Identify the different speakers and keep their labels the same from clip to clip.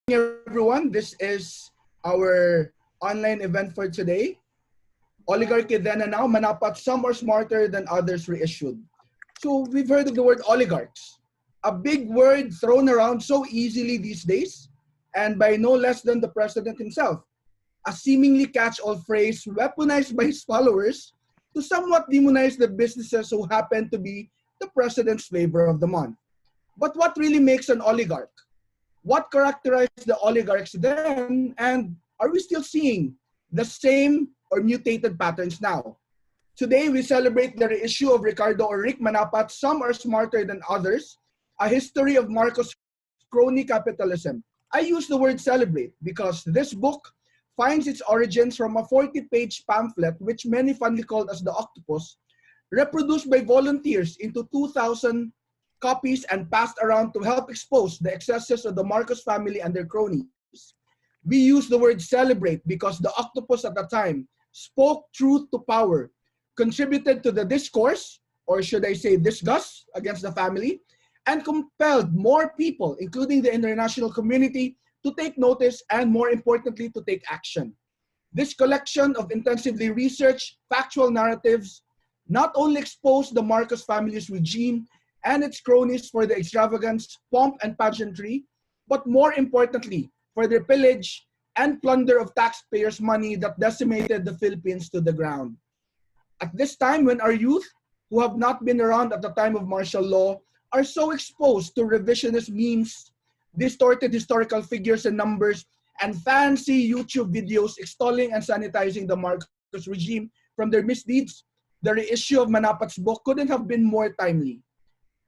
Speaker 1: everyone. This is our online event for today. Oligarchy Then and Now, Manapat, some are smarter than others reissued. So we've heard of the word oligarchs, a big word thrown around so easily these days, and by no less than the president himself. A seemingly catch-all phrase weaponized by his followers to somewhat demonize the businesses who happen to be the president's flavor of the month. But what really makes an oligarch? What characterized the oligarchs then, and are we still seeing the same or mutated patterns now? Today, we celebrate the reissue of Ricardo or Rick Manapat, Some Are Smarter Than Others, a history of Marcos' crony capitalism. I use the word celebrate because this book finds its origins from a 40-page pamphlet, which many fondly called as the Octopus, reproduced by volunteers into 2,000 copies and passed around to help expose the excesses of the Marcos family and their cronies. We use the word celebrate because the Octopus at the time spoke truth to power, contributed to the discourse, or should I say disgust, against the family, and compelled more people, including the international community, to take notice and, more importantly, to take action. This collection of intensively researched, factual narratives not only exposed the Marcos family's regime and its cronies for the extravagance, pomp, and pageantry, but more importantly, for their pillage and plunder of taxpayers' money that decimated the Philippines to the ground. At this time, when our youth, who have not been around at the time of martial law, are so exposed to revisionist memes, distorted historical figures and numbers, and fancy YouTube videos extolling and sanitizing the Marcos regime from their misdeeds, the reissue of Manapat's book couldn't have been more timely.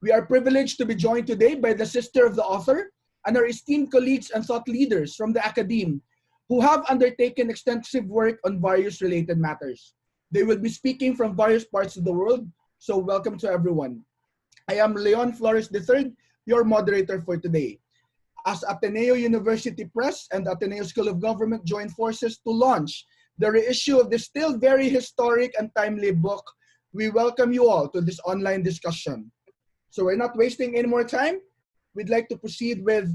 Speaker 1: We are privileged to be joined today by the sister of the author and our esteemed colleagues and thought leaders from the academe who have undertaken extensive work on various related matters. They will be speaking from various parts of the world, so welcome to everyone. I am Leon Flores III, your moderator for today. As Ateneo University Press and the Ateneo School of Government join forces to launch the reissue of this still very historic and timely book, we welcome you all to this online discussion. So we're not wasting any more time. We'd like to proceed with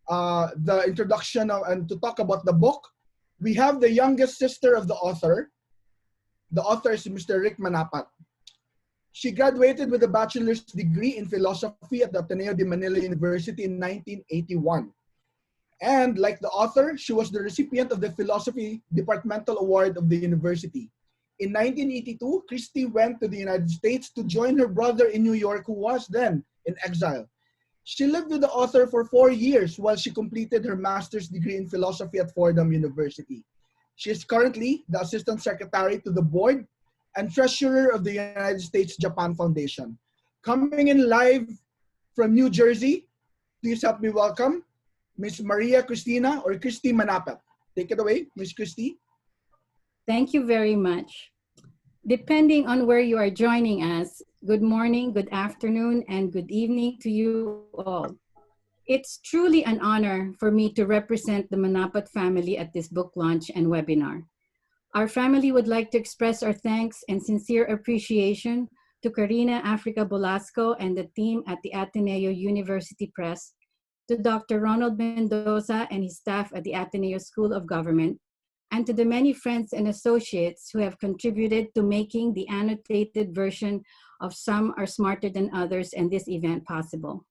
Speaker 1: the introduction and to talk about the book. We have the youngest sister of the author. The author is Mr. Rick Manapat. She graduated with a bachelor's degree in philosophy at the Ateneo de Manila University in 1981. And like the author, she was the recipient of the Philosophy Departmental Award of the university. In 1982, Christy went to the United States to join her brother in New York, who was then in exile. She lived with the author for 4 years while she completed her master's degree in philosophy at Fordham University. She is currently the Assistant Secretary to the Board and Treasurer of the United States-Japan Foundation. Coming in live from New Jersey, please help me welcome Ms. Maria Cristina or Christy Manapat. Take it away, Ms. Christy.
Speaker 2: Thank you very much. Depending on where you are joining us, good morning, good afternoon, and good evening to you all. It's truly an honor for me to represent the Manapat family at this book launch and webinar. Our family would like to express our thanks and sincere appreciation to Karina Africa Bolasco and the team at the Ateneo University Press, to Dr. Ronald Mendoza and his staff at the Ateneo School of Government, and to the many friends and associates who have contributed to making the annotated version of Some Are Smarter Than Others and this event possible.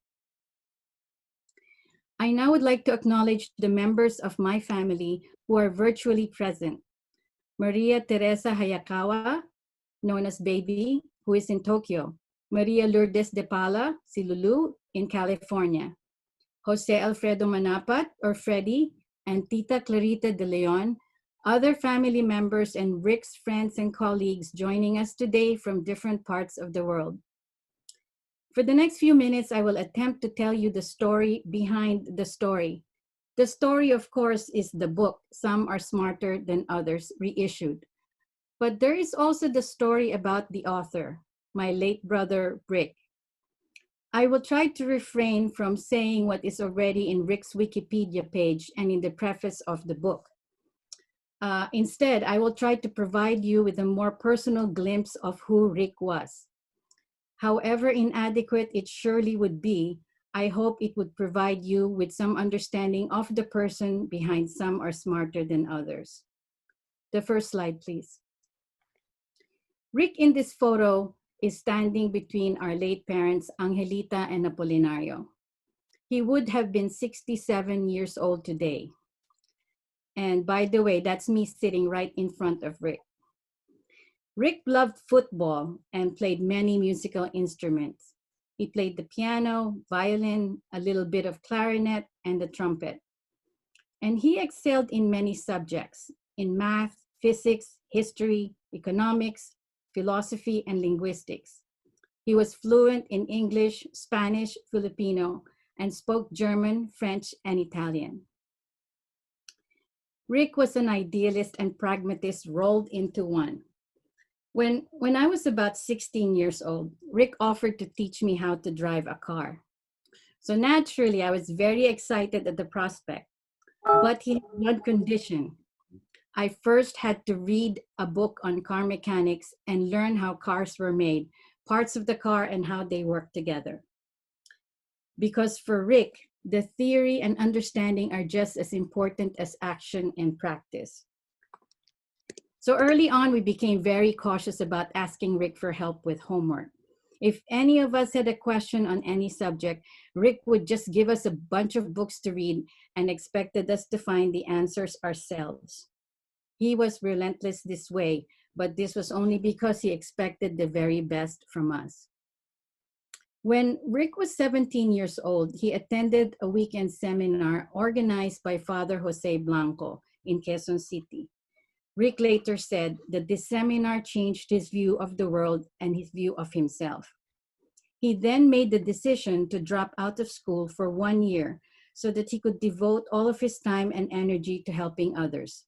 Speaker 2: I now would like to acknowledge the members of my family who are virtually present. Maria Teresa Hayakawa, known as Baby, who is in Tokyo. Maria Lourdes de Pala, si Lulu, in California. Jose Alfredo Manapat, or Freddy, and Tita Clarita de Leon, other family members and Rick's friends and colleagues joining us today from different parts of the world. For the next few minutes, I will attempt to tell you the story behind the story. The story, of course, is the book, Some Are Smarter Than Others, reissued. But there is also the story about the author, my late brother, Rick. I will try to refrain from saying what is already in Rick's Wikipedia page and in the preface of the book. Instead, I will try to provide you with a more personal glimpse of who Rick was. However inadequate it surely would be, I hope it would provide you with some understanding of the person behind Some Are Smarter Than Others. The first slide, please. Rick in this photo is standing between our late parents, Angelita and Apolinario. He would have been 67 years old today. And by the way, that's me sitting right in front of Rick. Rick loved football and played many musical instruments. He played the piano, violin, a little bit of clarinet, and the trumpet. And he excelled in many subjects, in math, physics, history, economics, philosophy, and linguistics. He was fluent in English, Spanish, Filipino, and spoke German, French, and Italian. Rick was an idealist and pragmatist rolled into one. When I was about 16 years old, Rick offered to teach me how to drive a car. So naturally, I was very excited at the prospect, but he had one condition. I first had to read a book on car mechanics and learn how cars were made, parts of the car and how they work together. Because for Rick, the theory and understanding are just as important as action and practice. So early on, we became very cautious about asking Rick for help with homework. If any of us had a question on any subject, Rick would just give us a bunch of books to read and expected us to find the answers ourselves. He was relentless this way, but this was only because he expected the very best from us. When Rick was 17 years old, he attended a weekend seminar organized by Father Jose Blanco in Quezon City. Rick later said that this seminar changed his view of the world and his view of himself. He then made the decision to drop out of school for 1 year so that he could devote all of his time and energy to helping others.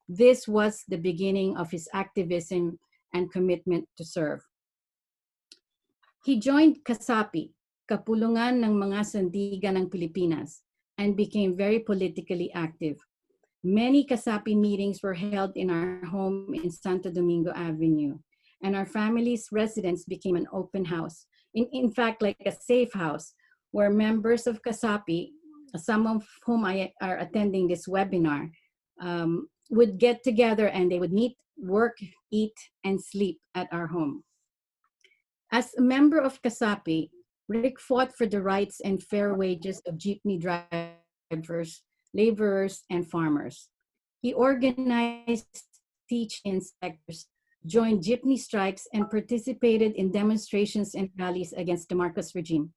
Speaker 2: This was the beginning of his activism and commitment to serve. He joined CASAPI, Kapulungan ng Mga Sandigan ng Pilipinas, and became very politically active. Many CASAPI meetings were held in our home in Santo Domingo Avenue, and our family's residence became an open house. In fact, like a safe house, where members of CASAPI, some of whom are attending this webinar, would get together and they would meet, work, eat, and sleep at our home. As a member of CASAPI, Rick fought for the rights and fair wages of jeepney drivers, laborers, and farmers. He organized teach-in sectors, joined jeepney strikes, and participated in demonstrations and rallies against the Marcos regime.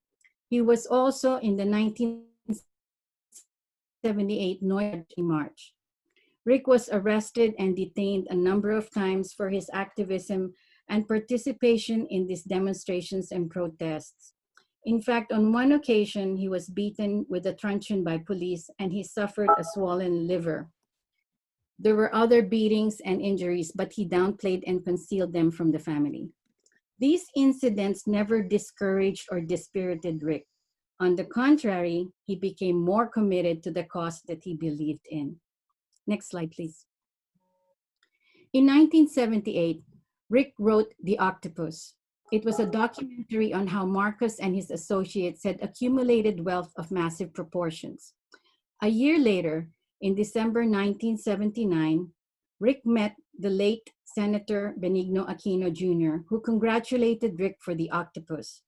Speaker 2: He was also in the 1978 Noy March. Rick was arrested and detained a number of times for his activism and participation in these demonstrations and protests. In fact, on one occasion, he was beaten with a truncheon by police and he suffered a swollen liver. There were other beatings and injuries, but he downplayed and concealed them from the family. These incidents never discouraged or dispirited Rick. On the contrary, he became more committed to the cause that he believed in. Next slide, please. In 1978, Rick wrote The Octopus. It was a documentary on how Marcos and his associates had accumulated wealth of massive proportions. A year later, in December 1979, Rick met the late Senator Benigno Aquino Jr., who congratulated Rick for The Octopus.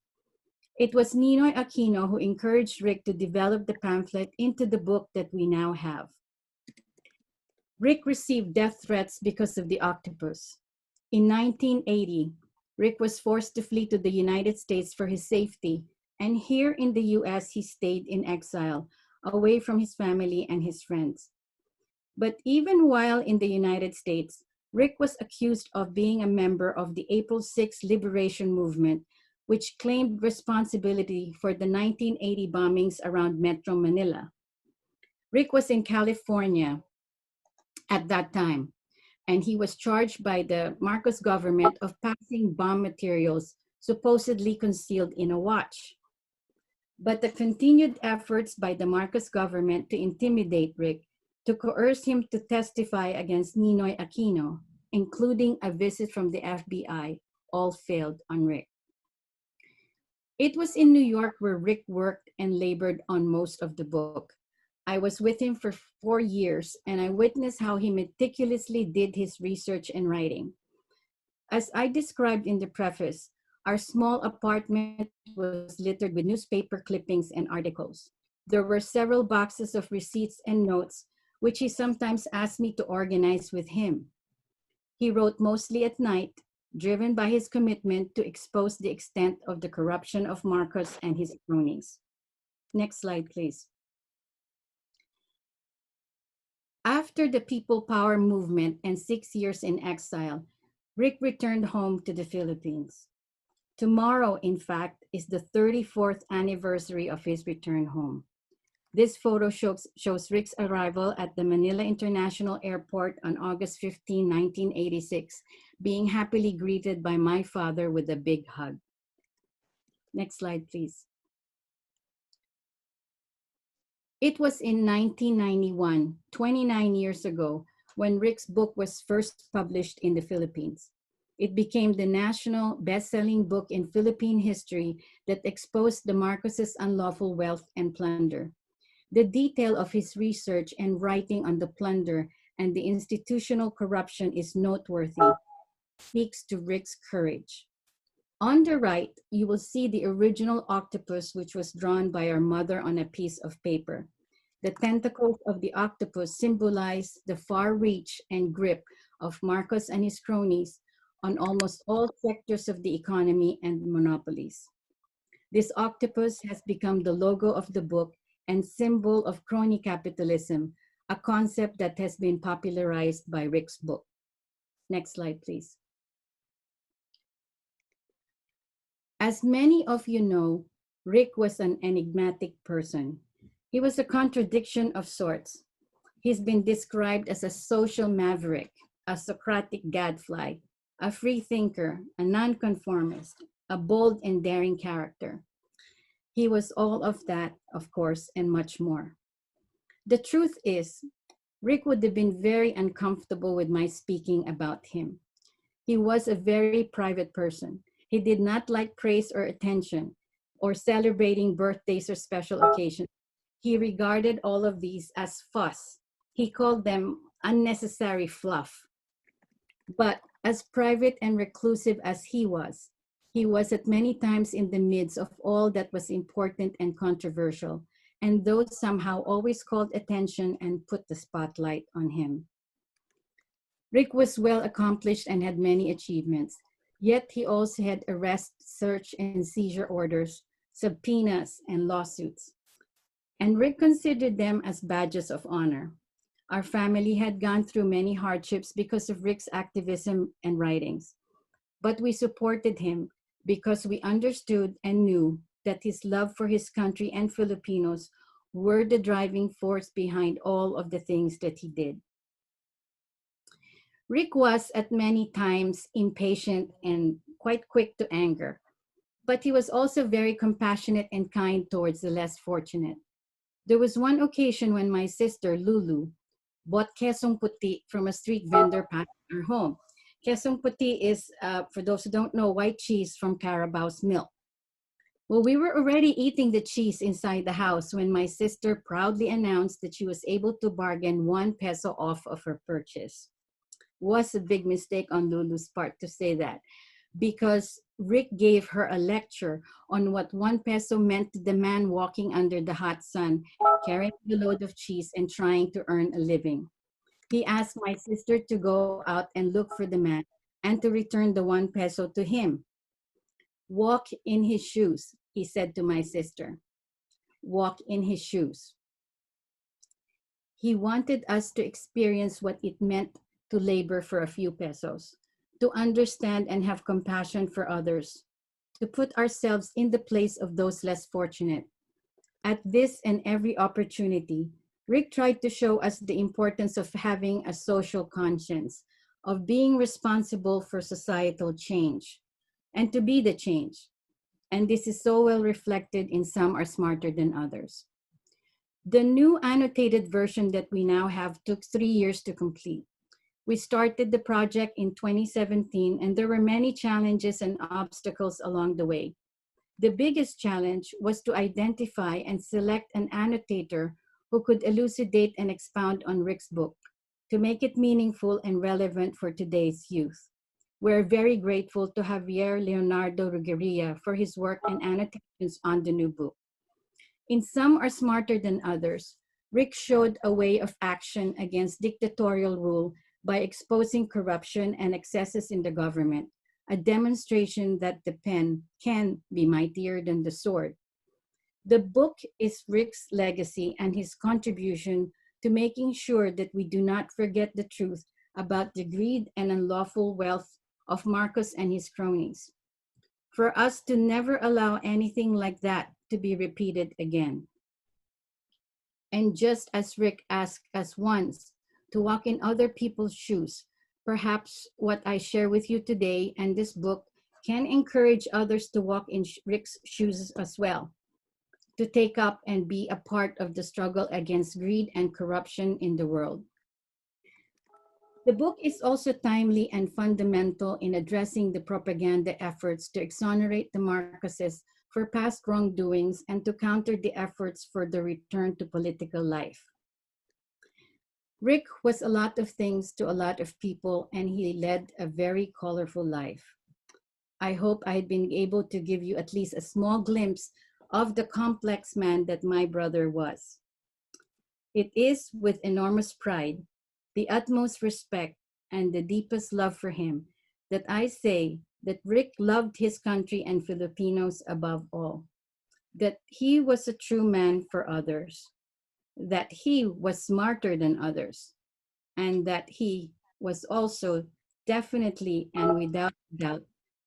Speaker 2: It was Ninoy Aquino who encouraged Rick to develop the pamphlet into the book that we now have. Rick received death threats because of The Octopus. In 1980, Rick was forced to flee to the United States for his safety, and here in the US, he stayed in exile, away from his family and his friends. But even while in the United States, Rick was accused of being a member of the April 6 liberation movement, which claimed responsibility for the 1980 bombings around Metro Manila. Rick was in California at that time, and he was charged by the Marcos government of passing bomb materials supposedly concealed in a watch. But the continued efforts by the Marcos government to intimidate Rick, to coerce him to testify against Ninoy Aquino, including a visit from the FBI, all failed on Rick. It was in New York where Rick worked and labored on most of the book. I was with him for 4 years, and I witnessed how he meticulously did his research and writing. As I described in the preface, our small apartment was littered with newspaper clippings and articles. There were several boxes of receipts and notes, which he sometimes asked me to organize with him. He wrote mostly at night, driven by his commitment to expose the extent of the corruption of Marcos and his cronies. Next slide, please. After the People Power movement and 6 years in exile, Rick returned home to the Philippines. Tomorrow, in fact, is the 34th anniversary of his return home. This photo shows Rick's arrival at the Manila International Airport on August 15, 1986, being happily greeted by my father with a big hug. Next slide, please. It was in 1991, 29 years ago, when Rick's book was first published in the Philippines. It became the national best-selling book in Philippine history that exposed the Marcoses' unlawful wealth and plunder. The detail of his research and writing on the plunder and the institutional corruption is noteworthy, speaks to Rick's courage. On the right, you will see the original octopus, which was drawn by our mother on a piece of paper. The tentacles of the octopus symbolize the far reach and grip of Marcos and his cronies on almost all sectors of the economy and monopolies. This octopus has become the logo of the book and symbol of crony capitalism, a concept that has been popularized by Rick's book. Next slide, please. As many of you know, Rick was an enigmatic person. He was a contradiction of sorts. He's been described as a social maverick, a Socratic gadfly, a free thinker, a nonconformist, a bold and daring character. He was all of that, of course, and much more. The truth is, Rick would have been very uncomfortable with my speaking about him. He was a very private person. He did not like praise or attention or celebrating birthdays or special occasions. He regarded all of these as fuss. He called them unnecessary fluff. But as private and reclusive as he was at many times in the midst of all that was important and controversial, and those somehow always called attention and put the spotlight on him. Rick was well accomplished and had many achievements, yet he also had arrest, search, and seizure orders, subpoenas, and lawsuits. And Rick considered them as badges of honor. Our family had gone through many hardships because of Rick's activism and writings, but we supported him because we understood and knew that his love for his country and Filipinos were the driving force behind all of the things that he did. Rick was at many times impatient and quite quick to anger, but he was also very compassionate and kind towards the less fortunate. There was one occasion when my sister, Lulu, bought quesong puti from a street vendor past our home. Quesong puti is, for those who don't know, white cheese from Carabao's milk. Well, we were already eating the cheese inside the house when my sister proudly announced that she was able to bargain 1 peso off of her purchase. Was a big mistake on Lulu's part to say that, because Rick gave her a lecture on what 1 peso meant to the man walking under the hot sun, carrying a load of cheese and trying to earn a living. He asked my sister to go out and look for the man and to return the 1 peso to him. Walk in his shoes, he said to my sister. Walk in his shoes. He wanted us to experience what it meant to labor for a few pesos, to understand and have compassion for others, to put ourselves in the place of those less fortunate. At this and every opportunity, Rick tried to show us the importance of having a social conscience, of being responsible for societal change, and to be the change. And this is so well reflected in Some Are Smarter Than Others. The new annotated version that we now have took 3 years to complete. We started the project in 2017, and there were many challenges and obstacles along the way. The biggest challenge was to identify and select an annotator who could elucidate and expound on Rick's book to make it meaningful and relevant for today's youth. We're very grateful to Javier Leonardo Rugeria for his work and annotations on the new book. In Some Are Smarter Than Others, Rick showed a way of action against dictatorial rule by exposing corruption and excesses in the government, a demonstration that the pen can be mightier than the sword. The book is Rick's legacy and his contribution to making sure that we do not forget the truth about the greed and unlawful wealth of Marcos and his cronies. For us to never allow anything like that to be repeated again. And just as Rick asked us once to walk in other people's shoes, perhaps what I share with you today and this book can encourage others to walk in Rick's shoes as well, to take up and be a part of the struggle against greed and corruption in the world. The book is also timely and fundamental in addressing the propaganda efforts to exonerate the Marcoses for past wrongdoings and to counter the efforts for the return to political life. Rick was a lot of things to a lot of people, and he led a very colorful life. I hope I had been able to give you at least a small glimpse of the complex man that my brother was. It is with enormous pride, the utmost respect, and the deepest love for him that I say that Rick loved his country and Filipinos above all, that he was a true man for others, that he was smarter than others, and that he was also definitely and without doubt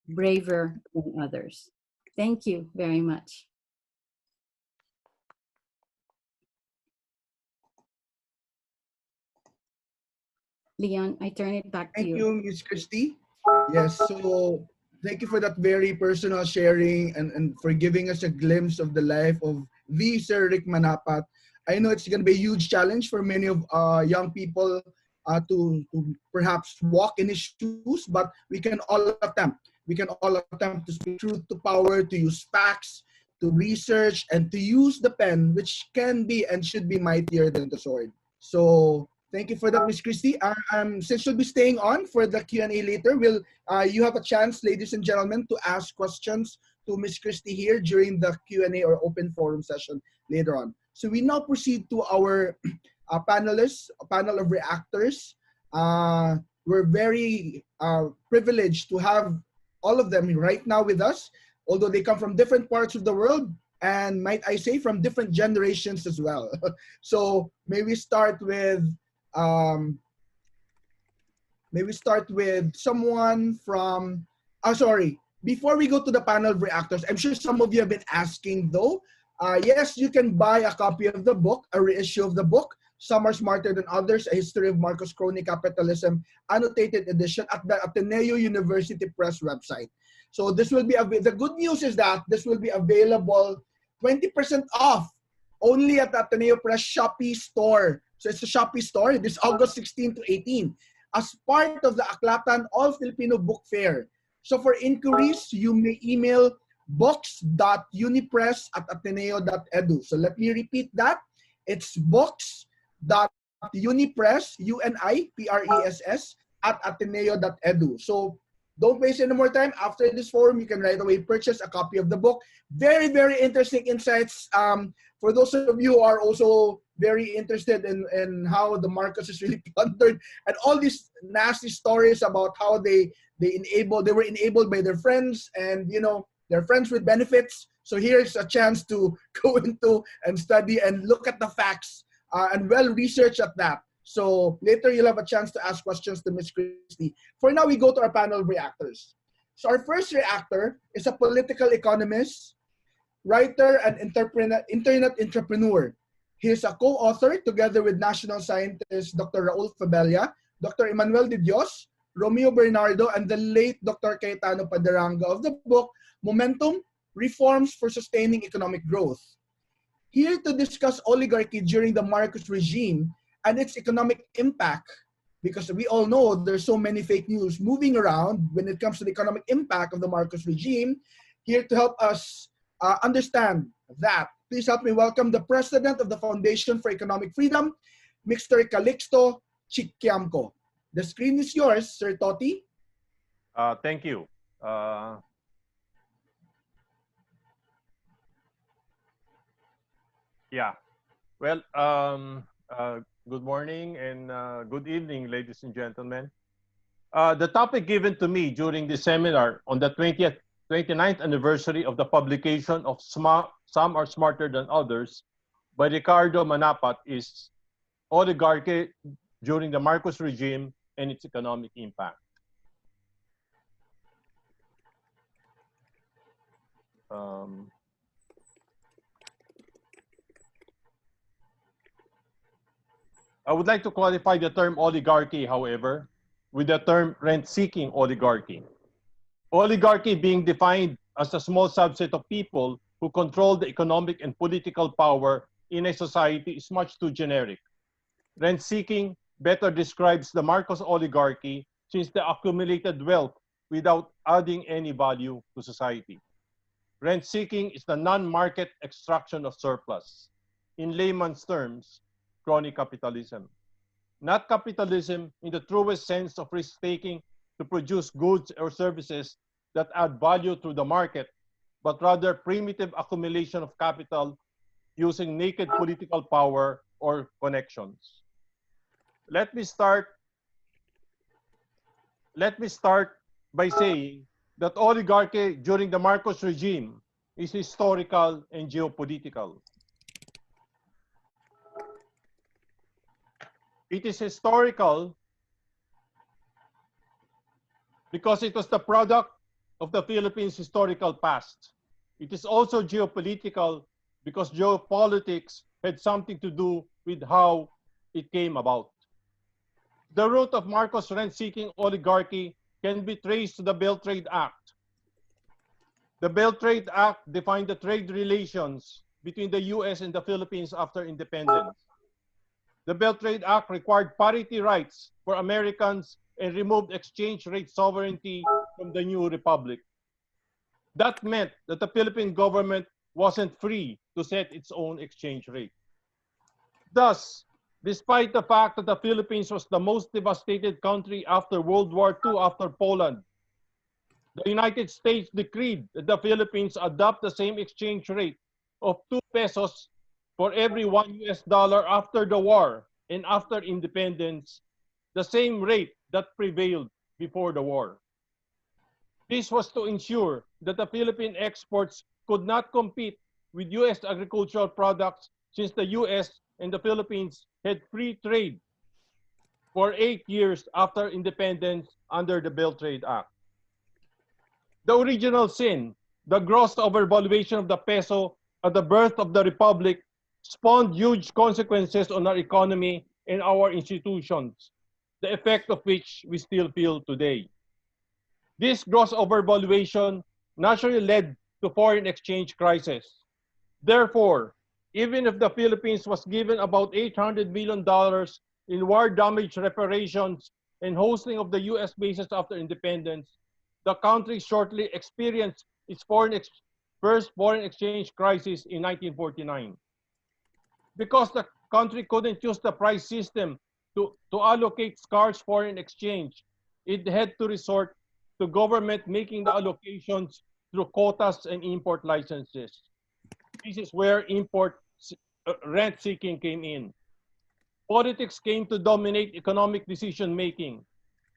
Speaker 2: braver than others. Thank you very much. Leon, I turn it back to
Speaker 1: Thank
Speaker 2: you.
Speaker 1: you, Ms. Christy. Yes, so thank you for that very personal sharing and for giving us a glimpse of the life of the Sir Rick Manapat. I know it's going to be a huge challenge for many of young people to perhaps walk in his shoes, but we can all attempt. We can all attempt to speak truth to power, to use facts, to research, and to use the pen, which can be and should be mightier than the sword. So thank you for that, Ms. Christie. Since you'll be staying on for the Q&A later, you have a chance, ladies and gentlemen, to ask questions to Ms. Christie here during the Q&A or open forum session later on. So we now proceed to our panelists, a panel of reactors. We're very privileged to have all of them right now with us, although they come from different parts of the world, and might I say from different generations as well. So may we start with someone from, before we go to the panel of reactors, I'm sure some of you have been asking though. Yes, you can buy a copy of the book, a reissue of the book, Some Are Smarter Than Others, A History of Marcos Crony Capitalism, annotated edition at the Ateneo University Press website. So this will be, the good news is that this will be available 20% off only at the Ateneo Press Shopee store. So it's a Shopee store this August 16 to 18 as part of the Aklatan All Filipino Book Fair. So for inquiries, you may email books.unipress@ateneo.edu. So let me repeat that. It's books.unipress, UNIPRESS, @ateneo.edu. So don't waste any more time. After this forum, you can right away purchase a copy of the book. Very, very interesting insights. For those of you who are also very interested in how the Marcos is really plundered and all these nasty stories about how they were enabled by their friends and, you know, their friends with benefits. So here's a chance to go into and study and look at the facts and well research at that. So later you'll have a chance to ask questions to Ms. Christie. For now, we go to our panel of reactors. So our first reactor is a political economist, writer, and internet entrepreneur. He is a co-author together with national scientist Dr. Raul Fabella, Dr. Emmanuel de Dios, Romeo Bernardo, and the late Dr. Cayetano Paderanga of the book, Momentum, Reforms for Sustaining Economic Growth. Here to discuss oligarchy during the Marcos regime and its economic impact, because we all know there's so many fake news moving around when it comes to the economic impact of the Marcos regime. Here to help us understand that. Please help me welcome the President of the Foundation for Economic Freedom, Mr. Calixto Chiquiamco. The screen is yours, Sir Toti.
Speaker 3: Thank you. Yeah. Well, good morning and good evening, ladies and gentlemen. The topic given to me during the seminar on the 29th anniversary of the publication of Some Are Smarter Than Others by Ricardo Manapat is Oligarchy During the Marcos Regime and Its Economic Impact. I would like to qualify the term oligarchy, however, with the term rent-seeking oligarchy. Oligarchy being defined as a small subset of people who control the economic and political power in a society is much too generic. Rent-seeking better describes the Marcos oligarchy since they accumulated wealth without adding any value to society. Rent-seeking is the non-market extraction of surplus. In layman's terms, crony capitalism. Not capitalism in the truest sense of risk-taking to produce goods or services that add value through the market, but rather primitive accumulation of capital using naked political power or connections. Let me start by saying that oligarchy during the Marcos regime is historical and geopolitical. It is historical because it was the product of the Philippines' historical past. It is also geopolitical because geopolitics had something to do with how it came about. The root of Marcos' rent-seeking oligarchy can be traced to the Belt Trade Act. The Belt Trade Act defined the trade relations between the US and the Philippines after independence. The Belt Trade Act required parity rights for Americans and removed exchange rate sovereignty from the new republic. That meant that the Philippine government wasn't free to set its own exchange rate. Thus, despite the fact that the Philippines was the most devastated country after World War II after Poland, the United States decreed that the Philippines adopt the same exchange rate of 2 pesos for every $1 after the war and after independence, the same rate that prevailed before the war. This was to ensure that the Philippine exports could not compete with US agricultural products since the US and the Philippines had free trade for 8 years after independence under the Belt Trade Act. The original sin, the gross overvaluation of the peso at the birth of the Republic, spawned huge consequences on our economy and our institutions, the effect of which we still feel today. This gross overvaluation naturally led to foreign exchange crisis. Therefore, even if the Philippines was given about $800 million in war damage reparations and hosting of the US bases after independence, the country shortly experienced its first foreign exchange crisis in 1949. Because the country couldn't use the price system to allocate scarce foreign exchange, it had to resort to government making the allocations through quotas and import licenses. This is where rent-seeking came in. Politics came to dominate economic decision-making.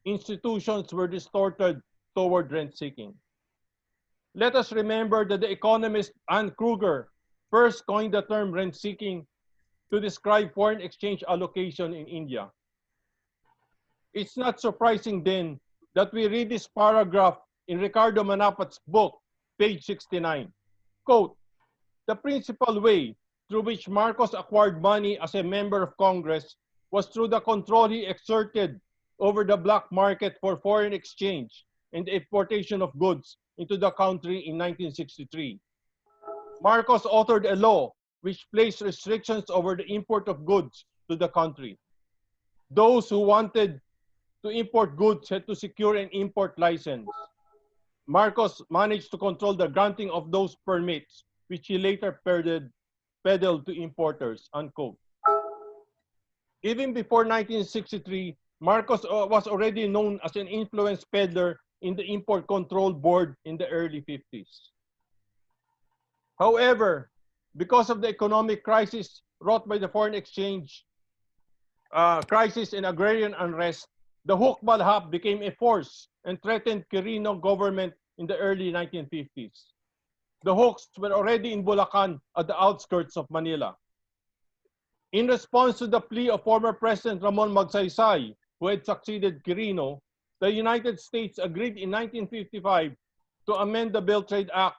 Speaker 3: Institutions were distorted toward rent-seeking. Let us remember that the economist Ann Kruger first coined the term rent-seeking to describe foreign exchange allocation in India. It's not surprising then that we read this paragraph in Ricardo Manapat's book, page 69. Quote, "The principal way through which Marcos acquired money as a member of Congress was through the control he exerted over the black market for foreign exchange and the importation of goods into the country in 1963. Marcos authored a law which placed restrictions over the import of goods to the country. Those who wanted to import goods had to secure an import license. Marcos managed to control the granting of those permits which he later peddled to importers, unquote. Even before 1963, Marcos was already known as an influence peddler in the Import Control Board in the early 50s. However, because of the economic crisis wrought by the foreign exchange crisis and agrarian unrest, the hukbal hap became a force and threatened Quirino government in the early 1950s. The hawks were already in Bulacan at the outskirts of Manila. In response to the plea of former President Ramon Magsaysay, who had succeeded Quirino, the United States agreed in 1955 to amend the Bill Trade Act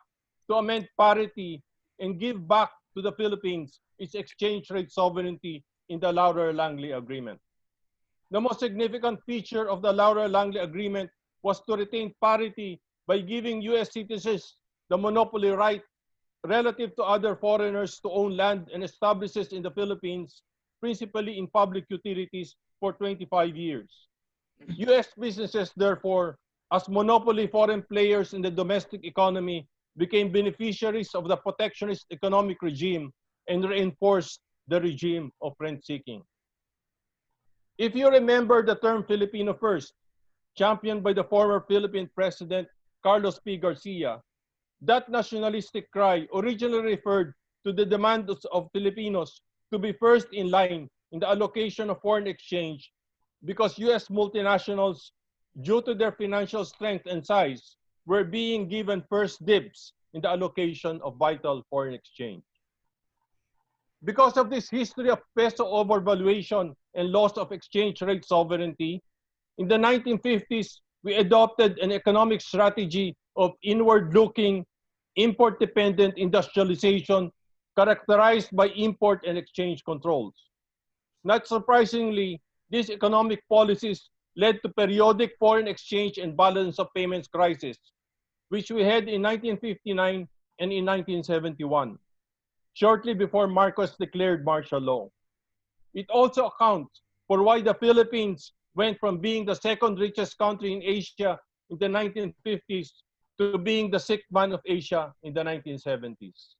Speaker 3: to amend parity and give back to the Philippines its exchange rate sovereignty in the Laurel-Langley Agreement. The most significant feature of the Laurel-Langley Agreement was to retain parity by giving U.S. citizens the monopoly right relative to other foreigners to own land and establishments in the Philippines, principally in public utilities, for 25 years. U.S. businesses, therefore, as monopoly foreign players in the domestic economy, became beneficiaries of the protectionist economic regime and reinforced the regime of rent-seeking. If you remember the term Filipino First, championed by the former Philippine President Carlos P. Garcia, that nationalistic cry originally referred to the demand of Filipinos to be first in line in the allocation of foreign exchange because U.S. multinationals, due to their financial strength and size, were being given first dibs in the allocation of vital foreign exchange. Because of this history of peso overvaluation and loss of exchange rate sovereignty, in the 1950s, we adopted an economic strategy of inward-looking, import-dependent industrialization characterized by import and exchange controls. Not surprisingly, these economic policies led to periodic foreign exchange and balance of payments crisis, which we had in 1959 and in 1971, shortly before Marcos declared martial law. It also accounts for why the Philippines went from being the second richest country in Asia in the 1950s to being the sixth man of Asia in the 1970s.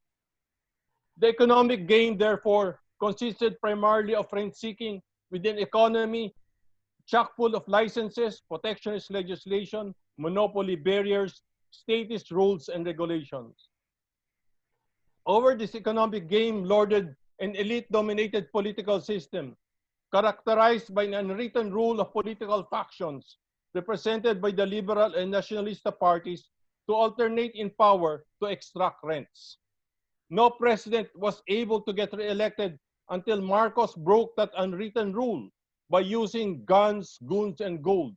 Speaker 3: The economic gain, therefore, consisted primarily of rent-seeking within economy chock full of licenses, protectionist legislation, monopoly barriers, statist rules and regulations. Over this economic game lorded an elite-dominated political system characterized by an unwritten rule of political factions represented by the liberal and nationalista parties to alternate in power to extract rents. No president was able to get re-elected until Marcos broke that unwritten rule by using guns, goons, and gold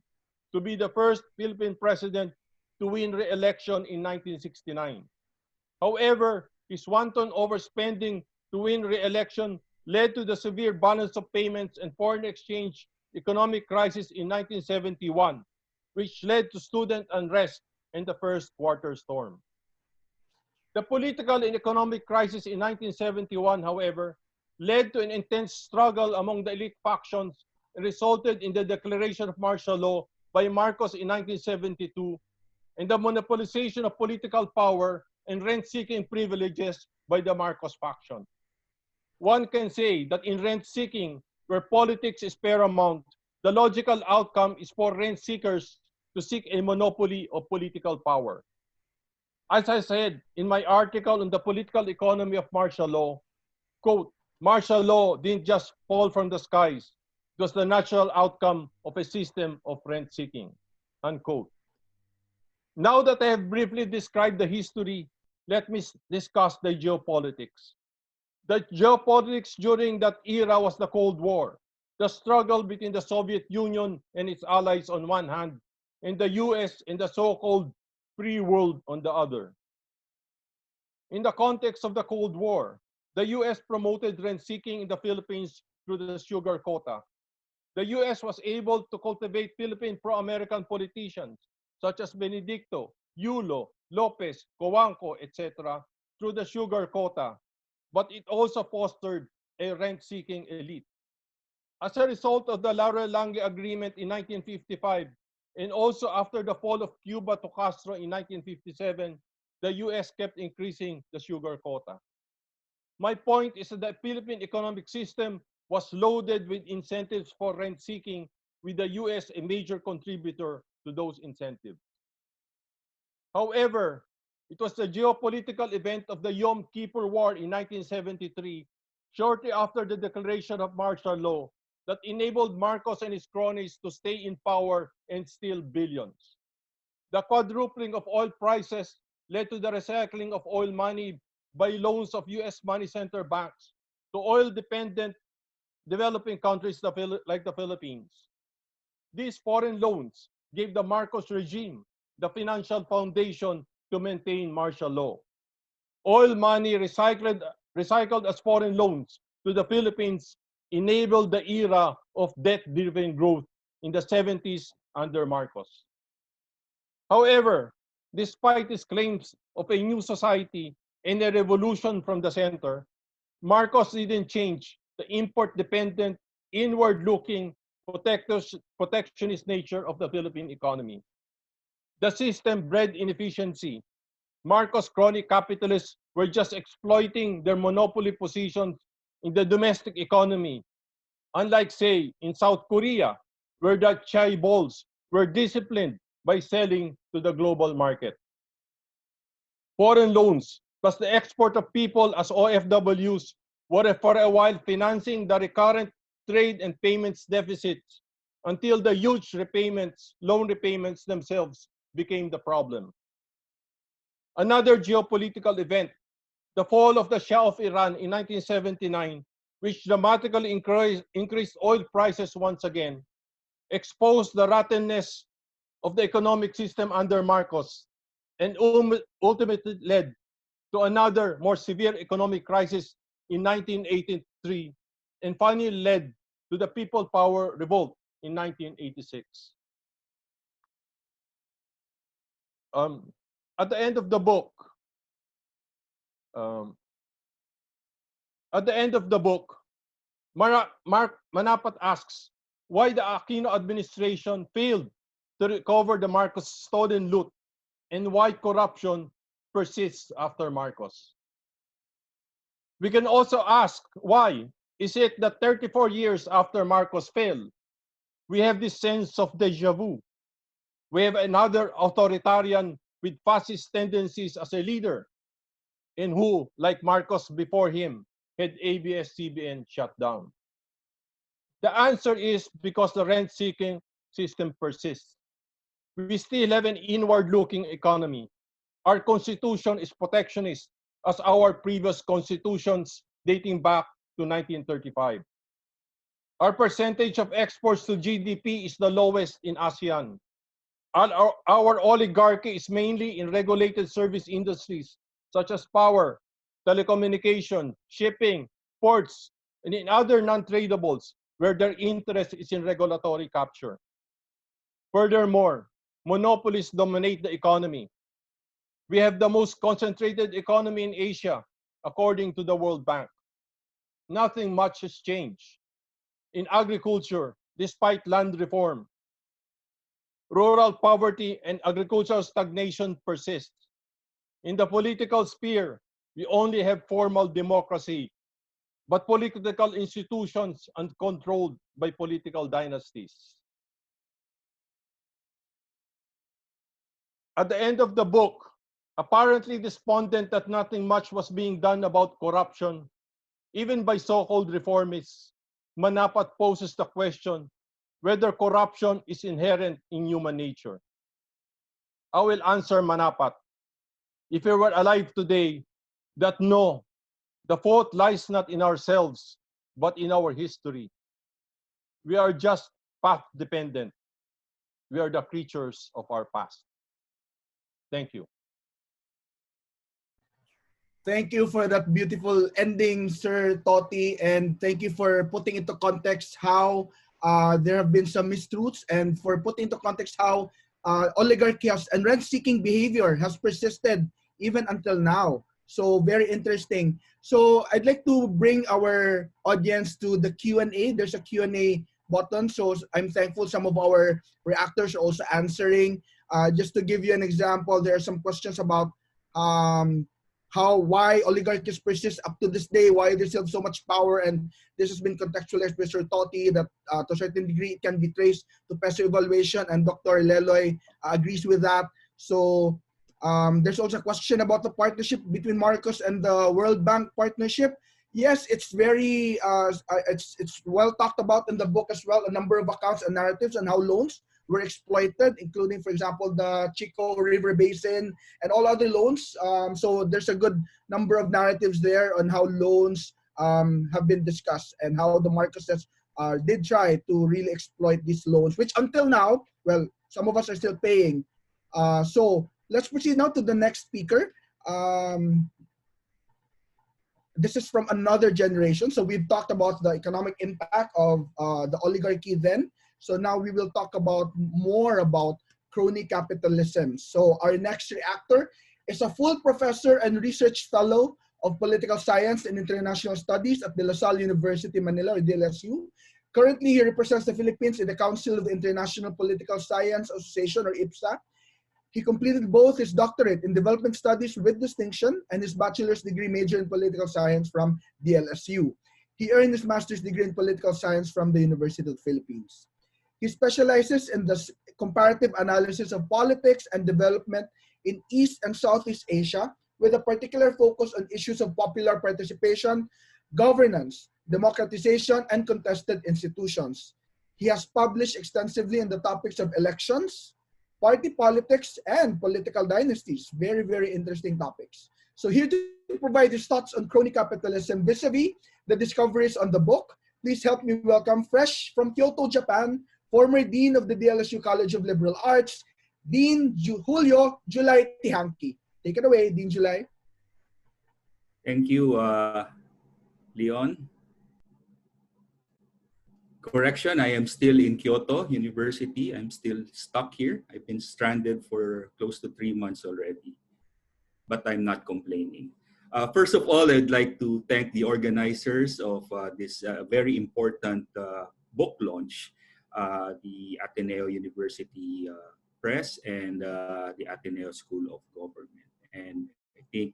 Speaker 3: to be the first Philippine president to win re-election in 1969. However, his wanton overspending to win re-election led to the severe balance of payments and foreign exchange economic crisis in 1971, which led to student unrest and the first quarter storm. The political and economic crisis in 1971, however, led to an intense struggle among the elite factions and resulted in the declaration of martial law by Marcos in 1972 and the monopolization of political power and rent-seeking privileges by the Marcos faction. One can say that in rent-seeking, where politics is paramount, the logical outcome is for rent-seekers to seek a monopoly of political power. As I said in my article on the political economy of martial law, quote, martial law didn't just fall from the skies. It was the natural outcome of a system of rent-seeking, unquote. Now that I have briefly described the history, let me discuss the geopolitics. The geopolitics during that era was the Cold War, the struggle between the Soviet Union and its allies on one hand, and the US and the so-called free world on the other. In the context of the Cold War, the US promoted rent-seeking in the Philippines through the sugar quota. The US was able to cultivate Philippine pro-American politicians such as Benedicto, Yulo, Lopez, Cojuangco, etc. through the sugar quota, but it also fostered a rent-seeking elite. As a result of the Laurel-Langley Agreement in 1955, and also after the fall of Cuba to Castro in 1957, the US kept increasing the sugar quota. My point is that the Philippine economic system was loaded with incentives for rent seeking, with the US a major contributor to those incentives. However, it was the geopolitical event of the Yom Kippur War in 1973, shortly after the declaration of martial law, that enabled Marcos and his cronies to stay in power and steal billions. The quadrupling of oil prices led to the recycling of oil money by loans of US money center banks to oil-dependent developing countries like the Philippines. These foreign loans gave the Marcos regime the financial foundation to maintain martial law. Oil money recycled as foreign loans to the Philippines enabled the era of debt-driven growth in the 70s under Marcos. However, despite his claims of a new society and a revolution from the center, Marcos didn't change the import-dependent, inward-looking, protectionist nature of the Philippine economy. The system bred inefficiency. Marcos' crony capitalists were just exploiting their monopoly positions in the domestic economy, unlike, say, in South Korea, where the chaebols were disciplined by selling to the global market. Foreign loans, plus the export of people as OFWs, were for a while financing the recurrent trade and payments deficits until the huge loan repayments themselves became the problem. Another geopolitical event, the fall of the Shah of Iran in 1979, which dramatically increased oil prices once again, exposed the rottenness of the economic system under Marcos, and ultimately led to another more severe economic crisis in 1983, and finally led to the People Power Revolt in 1986. At the end of the book, Manapat asks why the Aquino administration failed to recover the Marcos stolen loot and why corruption persists after Marcos. We can also ask why is it that 34 years after Marcos fell, we have this sense of deja vu. We have another authoritarian with fascist tendencies as a leader, and who, like Marcos before him, had ABS-CBN shut down. The answer is because the rent-seeking system persists. We still have an inward-looking economy. Our constitution is protectionist, as our previous constitutions dating back to 1935. Our percentage of exports to GDP is the lowest in ASEAN. Our oligarchy is mainly in regulated service industries such as power, telecommunication, shipping, ports, and in other non-tradables where their interest is in regulatory capture. Furthermore, monopolies dominate the economy. We have the most concentrated economy in Asia, according to the World Bank. Nothing much has changed. In agriculture, despite land reform, rural poverty and agricultural stagnation persist. In the political sphere, we only have formal democracy, but political institutions are controlled by political dynasties. At the end of the book, apparently despondent that nothing much was being done about corruption, even by so-called reformists, Manapat poses the question whether corruption is inherent in human nature. I will answer Manapat. If we were alive today, that no, the fault lies not in ourselves, but in our history. We are just path-dependent. We are the creatures of our past. Thank you.
Speaker 1: Thank you for that beautiful ending, Sir Toti, and thank you for putting into context how there have been some mistruths, and for putting into context how oligarchy and rent-seeking behavior has persisted even until now. So very interesting. So I'd like to bring our audience to the Q&A. There's a Q&A button, so I'm thankful some of our reactors are also answering. Just to give you an example, there are some questions about why oligarchies persist up to this day, why they still have so much power, and this has been contextualized by Sir Totti that to a certain degree it can be traced to peso evaluation, and Dr. Leloy agrees with that. So there's also a question about the partnership between Marcos and the World Bank partnership. Yes, it's very it's well talked about in the book as well, a number of accounts and narratives on how loans were exploited, including, for example, the Chico River Basin and all other loans. So there's a good number of narratives there on how loans have been discussed and how the Marcoses did try to really exploit these loans, which until now, well, some of us are still paying. So let's proceed now to the next speaker. This is from another generation. So we've talked about the economic impact of the oligarchy then. So now we will talk about more about crony capitalism. So our next reactor is a full professor and research fellow of political science and international studies at De La Salle University, Manila, or DLSU. Currently, he represents the Philippines in the Council of the International Political Science Association, or IPSA. He completed both his doctorate in development studies with distinction and his bachelor's degree major in political science from DLSU. He earned his master's degree in political science from the University of the Philippines. He specializes in the comparative analysis of politics and development in East and Southeast Asia, with a particular focus on issues of popular participation, governance, democratization, and contested institutions. He has published extensively on the topics of elections, party politics, and political dynasties. Very, very interesting topics. So here to provide his thoughts on crony capitalism vis-a-vis the discoveries on the book, please help me welcome, fresh from Kyoto, Japan, former Dean of the DLSU College of Liberal Arts, Dean Julio Julay Tihanki. Take it away, Dean Julay.
Speaker 4: Thank you, Leon. Correction, I am still in Kyoto University. I'm still stuck here. I've been stranded for close to 3 months already, but I'm not complaining. First of all, I'd like to thank the organizers of this very important book launch, the Ateneo University Press and the Ateneo School of Government. And I think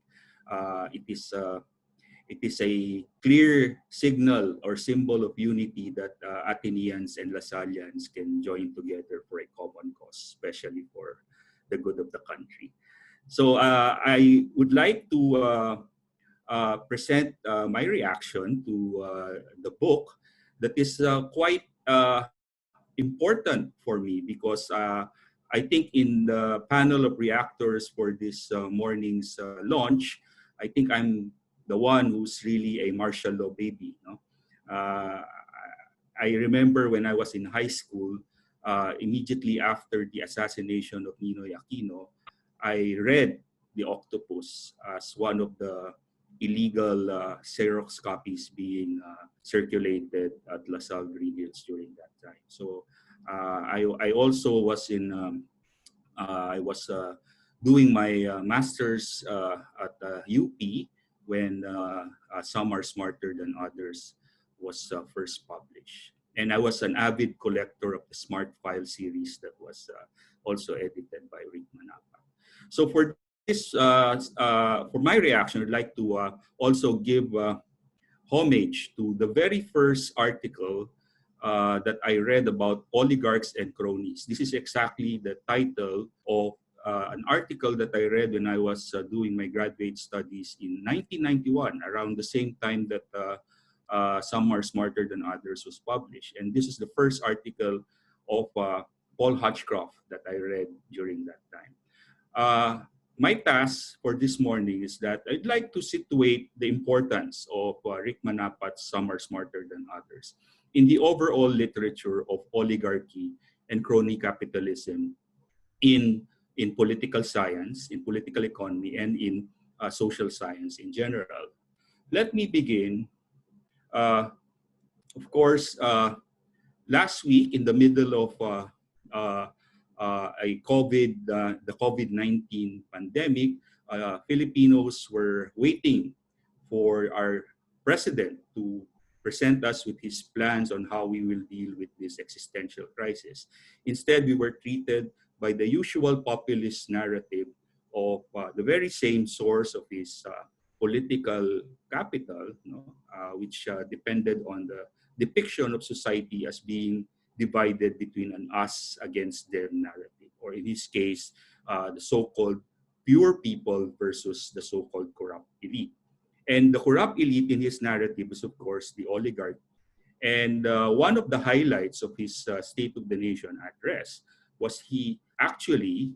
Speaker 4: it is a clear signal or symbol of unity that Ateneans and Lasallians can join together for a common cause, especially for the good of the country. So I would like to present my reaction to the book that is quite important for me because I think in the panel of reactors for this morning's launch, I think I'm the one who's really a martial law baby. No? I remember when I was in high school, immediately after the assassination of Ninoy Aquino, I read The Octopus as one of the illegal Xerox copies being circulated at La Salle Green Hills during that time. So I also was in, I was doing my master's at UP when Some Are Smarter Than Others was first published. And I was an avid collector of the Smart File series that was also edited by Rick Manapat. So for this, for my reaction, I'd like to also give homage to the very first article that I read about oligarchs and cronies. This is exactly the title of an article that I read when I was doing my graduate studies in 1991, around the same time that Some Are Smarter Than Others was published. And this is the first article of Paul Hutchcroft that I read during that time. My task for this morning is that I'd like to situate the importance of Rick Manapat's Some Are Smarter Than Others in the overall literature of oligarchy and crony capitalism in political science, in political economy, and in social science in general. Let me begin. Of course, last week in the middle of the COVID-19 pandemic, Filipinos were waiting for our president to present us with his plans on how we will deal with this existential crisis. Instead, we were treated by the usual populist narrative of the very same source of his political capital, which depended on the depiction of society as being divided between an us against them narrative, or in his case, the so-called pure people versus the so-called corrupt elite. And the corrupt elite in his narrative is, of course, the oligarchy. And one of the highlights of his State of the Nation address was he actually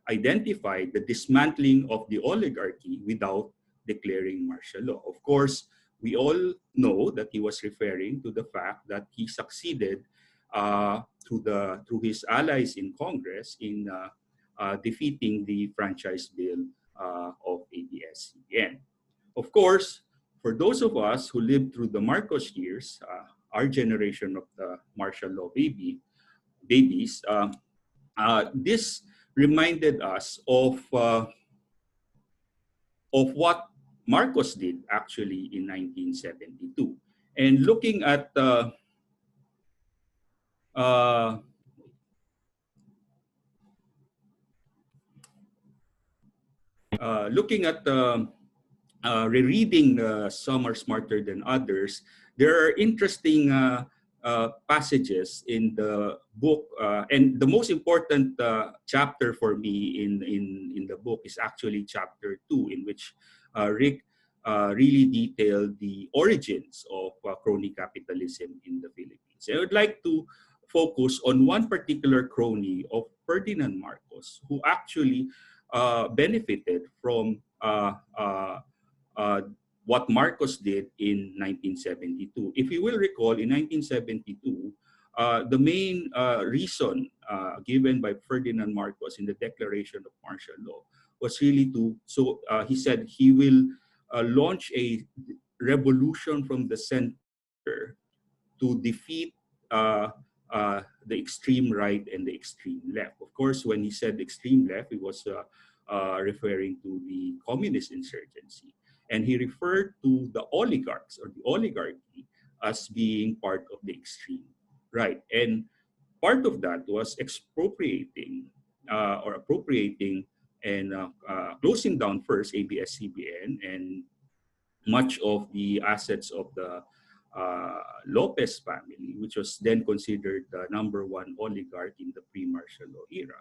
Speaker 4: identified the dismantling of the oligarchy without declaring martial law. Of course, we all know that he was referring to the fact that he succeeded through his allies in Congress in defeating the franchise bill of ABS-CBN. Of course, for those of us who lived through the Marcos years, our generation of the martial law babies, this reminded us of what Marcos did actually in 1972. And looking at rereading Some Are Smarter Than Others, there are interesting passages in the book, and the most important chapter for me in the book is actually chapter 2, in which Rick really detailed the origins of crony capitalism in the Philippines. I would like to focus on one particular crony of Ferdinand Marcos, who actually benefited from what Marcos did in 1972. If you will recall, in 1972, the main reason given by Ferdinand Marcos in the declaration of martial law was really he said he will launch a revolution from the center to defeat the extreme right and the extreme left. Of course, when he said extreme left, he was referring to the communist insurgency. And he referred to the oligarchs or the oligarchy as being part of the extreme right. And part of that was appropriating and closing down first ABS-CBN and much of the assets of the Lopez family, which was then considered the #1 oligarch in the pre-martial law era.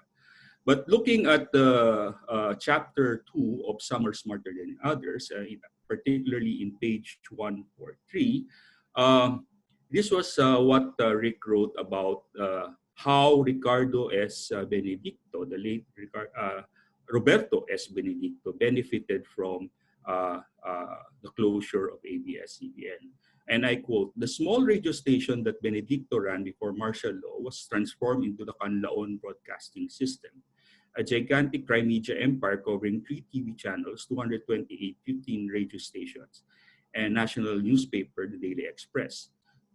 Speaker 4: But looking at the chapter 2 of Some Are Smarter Than Others, particularly in page 143, this was what Rick wrote about how Ricardo S. Benedicto, the late Roberto S. Benedicto, benefited from the closure of ABS-CBN. And I quote, "The small radio station that Benedicto ran before martial law was transformed into the Canlaon broadcasting system, a gigantic crime media empire covering 3 TV channels, 228 15 radio stations, and national newspaper, the Daily Express.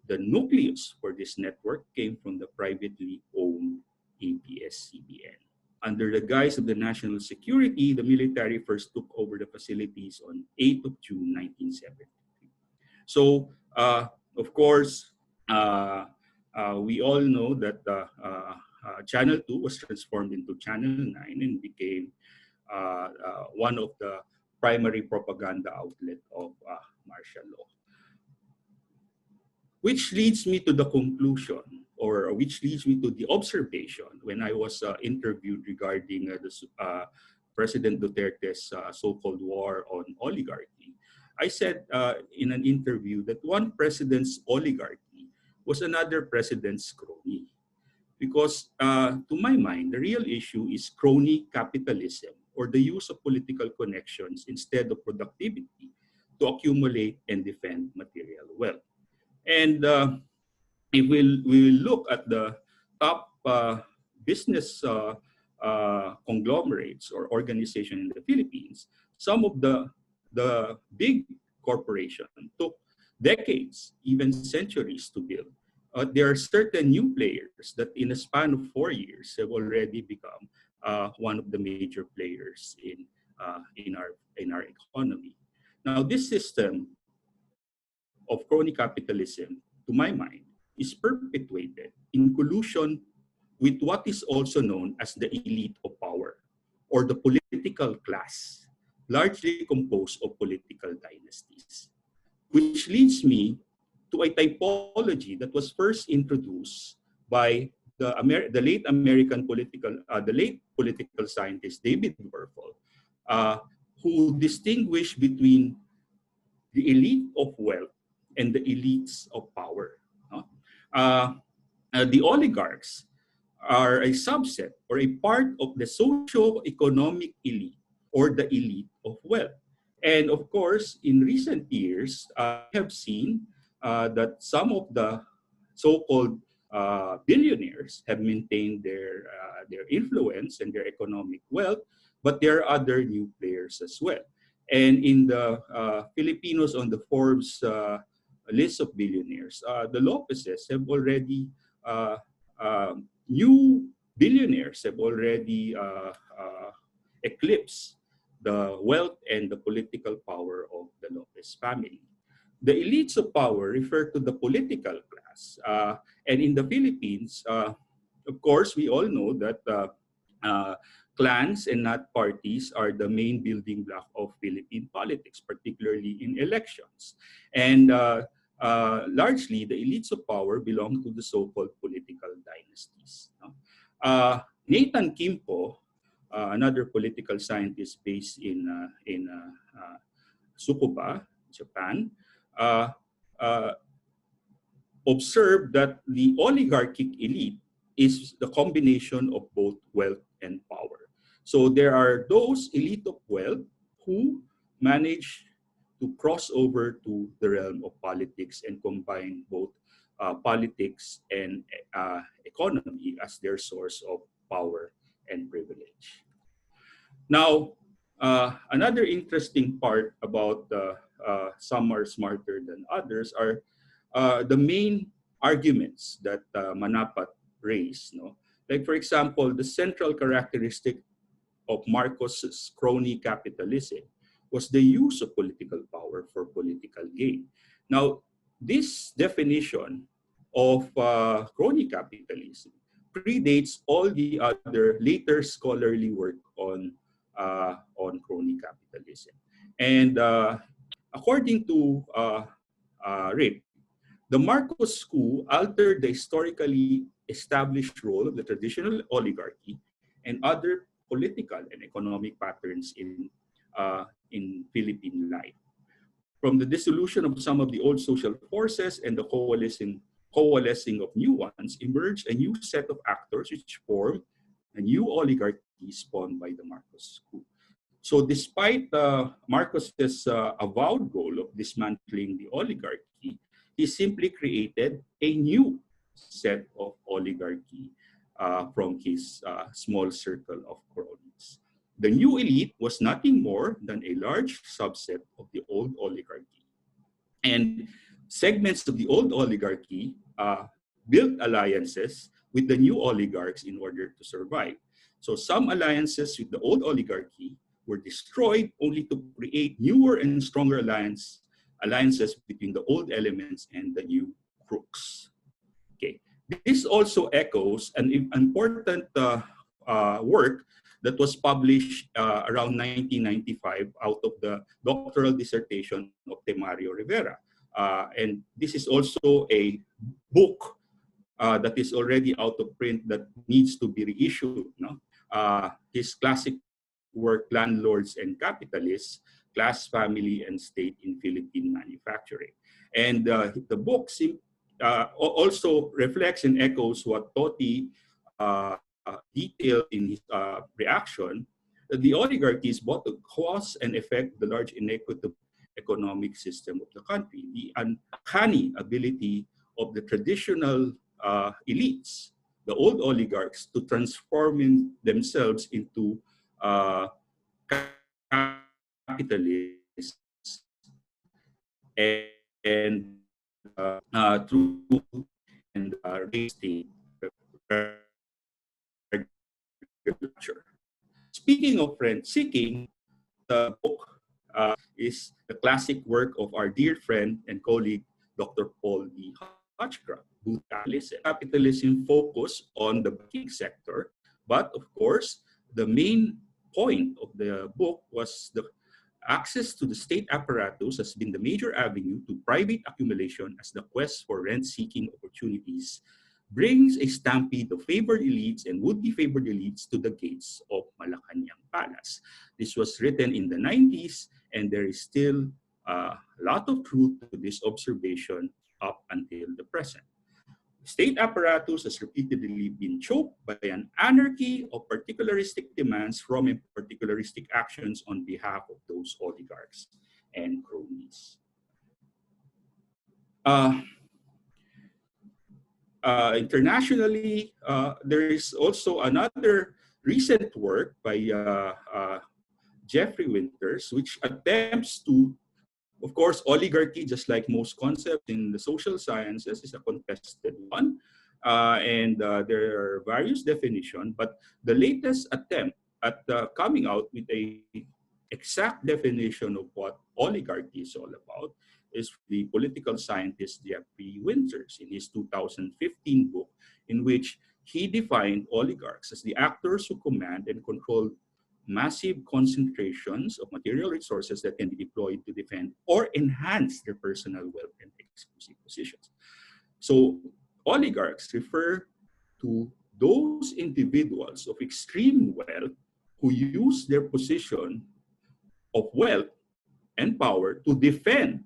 Speaker 4: The nucleus for this network came from the privately owned ABS-CBN. Under the guise of the national security, the military first took over the facilities on 8th of June, 1973. So, of course, we all know that Channel 2 was transformed into Channel 9 and became one of the primary propaganda outlet of martial law. Which leads me to the conclusion, or which leads me to the observation when I was interviewed regarding President Duterte's so-called war on oligarchy. I said in an interview that one president's oligarchy was another president's crony. Because to my mind, the real issue is crony capitalism, or the use of political connections instead of productivity to accumulate and defend material wealth. And if we will look at the top business conglomerates or organizations in the Philippines, some of the big corporations took decades, even centuries to build. There are certain new players that in a span of 4 years have already become one of the major players in our economy. Now, this system of crony capitalism, to my mind, is perpetuated in collusion with what is also known as the elite of power, or the political class, largely composed of political dynasties. Which leads me to a typology that was first introduced by the late the late political scientist David Werfel, who distinguished between the elite of wealth and the elites of power. No? The oligarchs are a subset or a part of the socio-economic elite or the elite of wealth. And of course, in recent years, we have seen that some of the so-called billionaires have maintained their influence and their economic wealth, but there are other new players as well. And in the Filipinos on the Forbes list of billionaires, the Lopezes have already new billionaires have already eclipsed the wealth and the political power of the Lopez family. The elites of power refer to the political class. And in the Philippines, of course, we all know that clans and not parties are the main building block of Philippine politics, particularly in elections. And largely, the elites of power belong to the so-called political dynasties. No? Nathan Kimpo, another political scientist based in Tsukuba, Japan, observed that the oligarchic elite is the combination of both wealth and power. So there are those elite of wealth who manage to cross over to the realm of politics and combine both politics and economy as their source of power and privilege. Now, another interesting part about some are smarter than others are the main arguments that Manapat raised. No? Like, for example, the central characteristic of Marcos's crony capitalism was the use of political power for political gain. Now, this definition of crony capitalism predates all the other later scholarly work on crony capitalism. And according to Rip, the Marcos school altered the historically established role of the traditional oligarchy and other political and economic patterns in Philippine life. From the dissolution of some of the old social forces and the coalescing of new ones, emerged a new set of actors which form a new oligarchy spawned by the Marcos school. So despite Marcos's avowed goal of dismantling the oligarchy, he simply created a new set of oligarchy from his small circle of cronies. The new elite was nothing more than a large subset of the old oligarchy. And segments of the old oligarchy built alliances with the new oligarchs in order to survive. So some alliances with the old oligarchy were destroyed only to create newer and stronger alliances between the old elements and the new crooks. Okay. This also echoes an important work that was published around 1995 out of the doctoral dissertation of Temario Rivera. And this is also a book that is already out of print that needs to be reissued. No? His classic work, Landlords and Capitalists, Class, Family, and State in Philippine Manufacturing. And the book also reflects and echoes what Totti detailed in his reaction, that the oligarchy is both the cause and effect of the large inequitable economic system of the country. The uncanny ability of the traditional elites, the old oligarchs, to transform themselves into capitalists and through and real estate. Speaking of rent-seeking, the book is the classic work of our dear friend and colleague, Dr. Paul D. Hotchcroft, who capitalism focus on the banking sector, but of course, the main point of the book was the access to the state apparatus has been the major avenue to private accumulation as the quest for rent-seeking opportunities brings a stampede of favored elites and would-be favored elites to the gates of Malacanang Palace. This was written in the 90s, and there is still a lot of truth to this observation up until the present. State apparatus has repeatedly been choked by an anarchy of particularistic demands from particularistic actions on behalf of those oligarchs and cronies. Internationally, there is also another recent work by Jeffrey Winters, which attempts to, of course, oligarchy, just like most concepts in the social sciences, is a contested one. There are various definitions, but the latest attempt at coming out with a exact definition of what oligarchy is all about is the political scientist Jeffrey Winters in his 2015 book, in which he defined oligarchs as the actors who command and control massive concentrations of material resources that can be deployed to defend or enhance their personal wealth and exclusive positions. So oligarchs refer to those individuals of extreme wealth who use their position of wealth and power to defend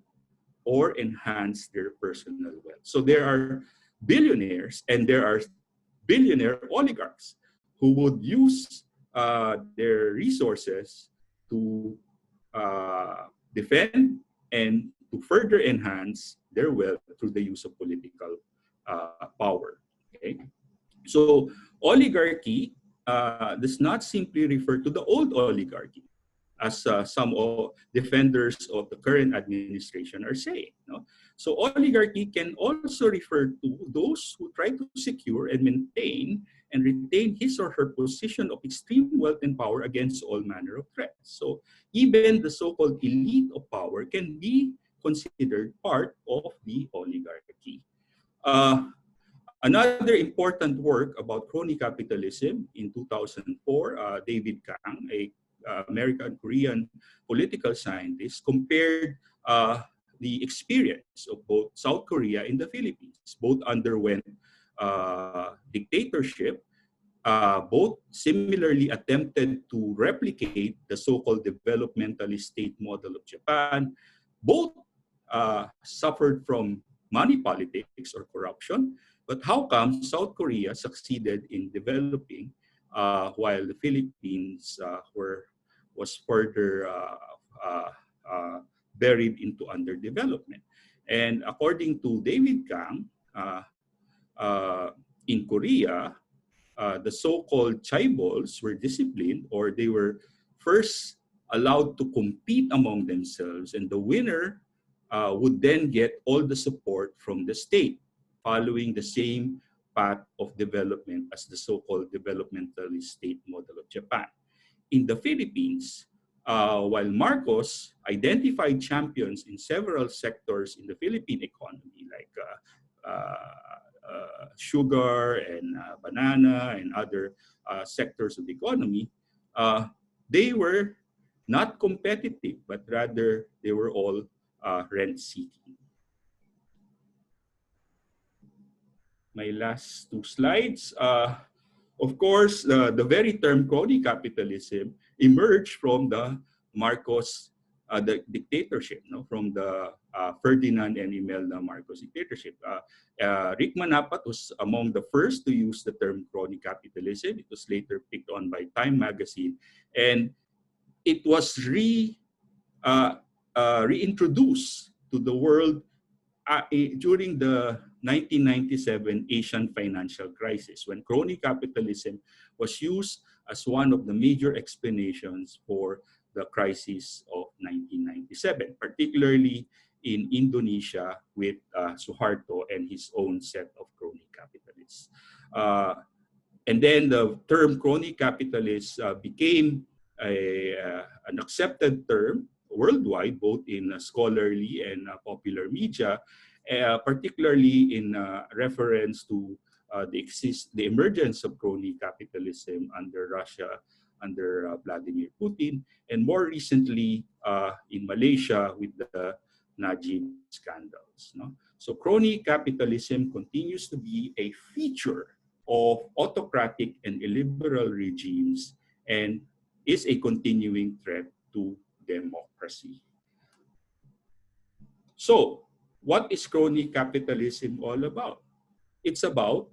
Speaker 4: or enhance their personal wealth. So there are billionaires and there are billionaire oligarchs who would use their resources to defend and to further enhance their wealth through the use of political power. Okay? So oligarchy does not simply refer to the old oligarchy, as some defenders of the current administration are saying. No? So oligarchy can also refer to those who try to secure and maintain and retain his or her position of extreme wealth and power against all manner of threats. So even the so-called elite of power can be considered part of the oligarchy. Another important work about crony capitalism in 2004, David Kang, a American-Korean political scientist, compared the experience of both South Korea and the Philippines. Both underwent dictatorship. Both similarly attempted to replicate the so-called developmentalist state model of Japan. Both suffered from money politics or corruption. But how come South Korea succeeded in developing while the Philippines was further buried into underdevelopment? And according to David Kang, in Korea, the so-called chaebols were disciplined, or they were first allowed to compete among themselves, and the winner would then get all the support from the state, following the same path of development as the so-called developmentalist state model of Japan. In the Philippines, while Marcos identified champions in several sectors in the Philippine economy, like sugar and banana and other sectors of the economy, they were not competitive, but rather they were all rent-seeking. My last two slides. Of course, the very term crony capitalism emerged from the Marcos the dictatorship, no? From the Ferdinand and Imelda Marcos dictatorship. Rick Manapat was among the first to use the term crony capitalism. It was later picked on by Time magazine, and it was reintroduced to the world during the 1997 Asian financial crisis, when crony capitalism was used as one of the major explanations for the crisis of 1997, particularly in Indonesia with Suharto and his own set of crony capitalists. And then the term crony capitalist became an accepted term worldwide, both in scholarly and popular media, particularly in reference to the emergence of crony capitalism under Russia under Vladimir Putin, and more recently in Malaysia with the Najib scandals. No? So crony capitalism continues to be a feature of autocratic and illiberal regimes and is a continuing threat to democracy. So, what is crony capitalism all about? It's about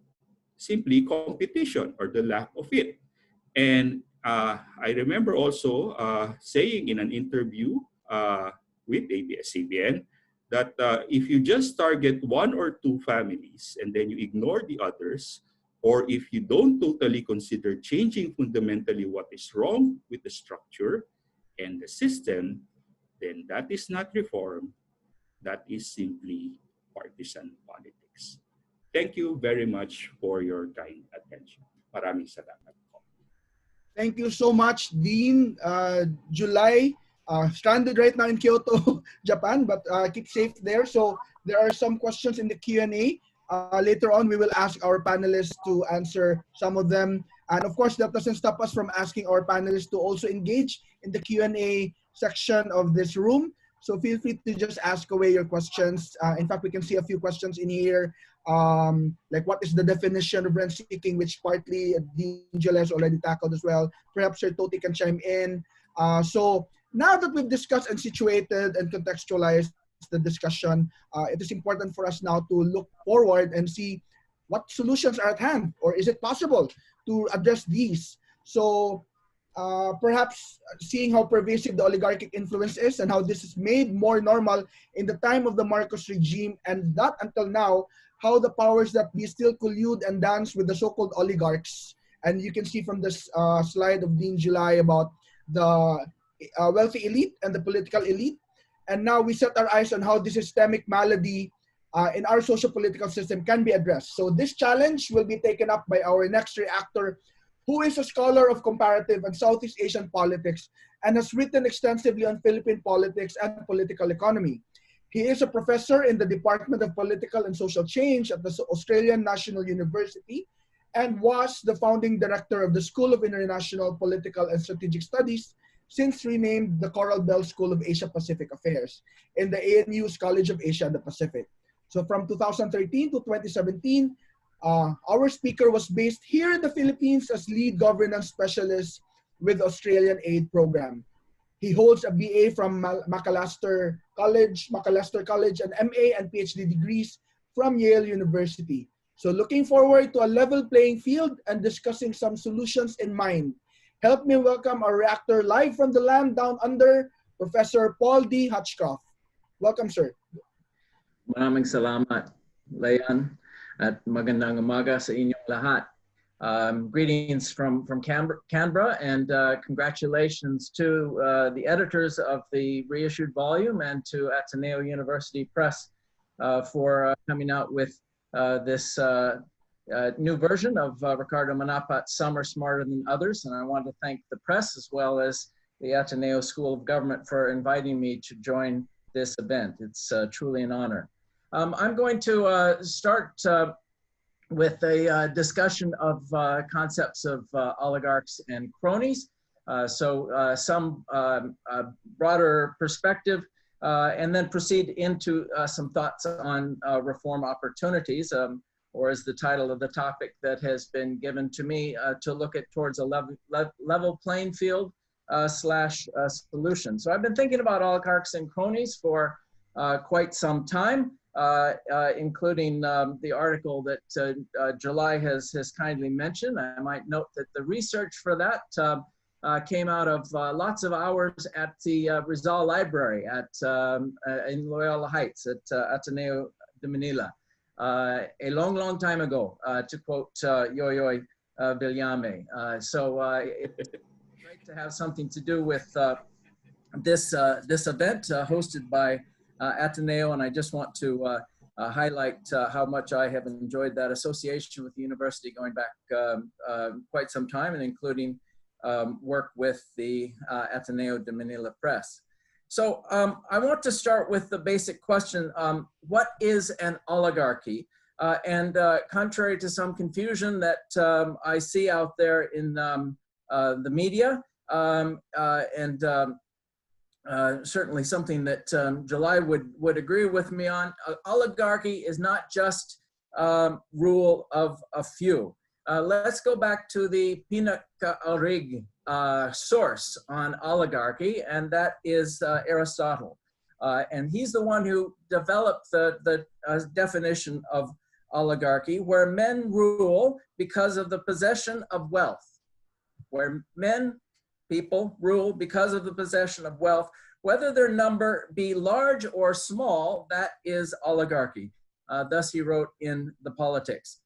Speaker 4: simply competition or the lack of it. And I remember also saying in an interview with ABS-CBN that if you just target one or two families and then you ignore the others, or if you don't totally consider changing fundamentally what is wrong with the structure and the system, then that is not reform. That is simply partisan politics. Thank you very much for your kind attention. Maraming salamat po.
Speaker 1: Thank you so much, Dean. July, stranded right now in Kyoto, Japan, but keep safe there. So there are some questions in the Q&A. Later on, we will ask our panelists to answer some of them. And of course, that doesn't stop us from asking our panelists to also engage in the Q&A section of this room. So feel free to just ask away your questions. In fact, we can see a few questions in here, like what is the definition of rent-seeking, which partly Dean Joel has already tackled as well. Perhaps Sir Toti can chime in. So now that we've discussed and situated and contextualized the discussion, it is important for us now to look forward and see what solutions are at hand, or is it possible to address these? So perhaps seeing how pervasive the oligarchic influence is and how this is made more normal in the time of the Marcos regime, and that until now, how the powers that be still collude and dance with the so-called oligarchs. And you can see from this slide of Dean July about the wealthy elite and the political elite. And now we set our eyes on how this systemic malady in our social political system can be addressed. So this challenge will be taken up by our next reactor, who is a scholar of comparative and Southeast Asian politics and has written extensively on Philippine politics and political economy. He is a professor in the Department of Political and Social Change at the Australian National University and was the founding director of the School of International Political and Strategic Studies, since renamed the Coral Bell School of Asia-Pacific Affairs in the ANU's College of Asia and the Pacific. So from 2013 to 2017, our speaker was based here in the Philippines as lead governance specialist with the Australian Aid Program. He holds a BA from Macalester College, and MA and PhD degrees from Yale University. So looking forward to a level playing field and discussing some solutions in mind. Help me welcome our reactor live from the land down under, Professor Paul D. Hutchcroft. Welcome, sir.
Speaker 5: Maraming salamat, Leon, at magandang umaga sa inyong lahat. Greetings from Canberra, and congratulations to the editors of the reissued volume and to Ateneo University Press for coming out with this new version of Ricardo Manapat's Some Are Smarter Than Others. And I want to thank the press as well as the Ateneo School of Government for inviting me to join this event. It's truly an honor. I'm going to start with a discussion of concepts of oligarchs and cronies. Some broader perspective, and then proceed into some thoughts on reform opportunities, or as the title of the topic that has been given to me, to look at towards a level playing field slash solution. So I've been thinking about oligarchs and cronies for quite some time, including the article that July has kindly mentioned. I might note that the research for that came out of lots of hours at the Rizal Library in Loyola Heights at Ateneo de Manila a long time ago, to quote Yoyoy Villame. It's great to have something to do with this event hosted by Ateneo, and I just want to highlight how much I have enjoyed that association with the university going back quite some time, and including work with the Ateneo de Manila Press. So I want to start with the basic question, what is an oligarchy? And contrary to some confusion that I see out there in the media, certainly something that July would agree with me on. Oligarchy is not just rule of a few. Let's go back to the pinaka-arig source on oligarchy, and that is Aristotle. And he's the one who developed the definition of oligarchy, where men rule because of the possession of wealth. Where people rule because of the possession of wealth, whether their number be large or small, that is oligarchy. Thus he wrote in the Politics.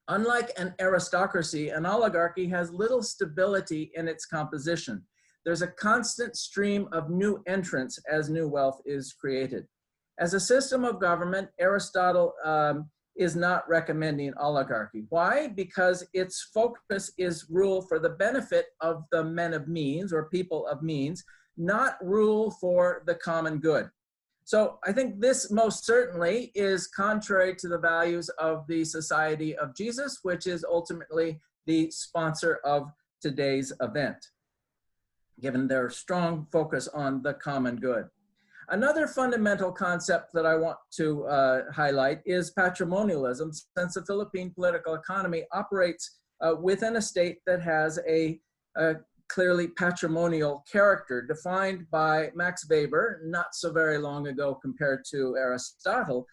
Speaker 5: Unlike an aristocracy, an oligarchy has little stability in its composition. There's a constant stream of new entrants as new wealth is created. As a system of government, Aristotle is not recommending oligarchy. Why? Because its focus is rule for the benefit of the men of means or people of means, not rule for the common good. So I think this most certainly is contrary to the values of the Society of Jesus, which is ultimately the sponsor of today's event, given their strong focus on the common good. Another fundamental concept that I want to highlight is patrimonialism, since the Philippine political economy operates within a state that has a clearly patrimonial character, defined by Max Weber, not so very long ago compared to Aristotle,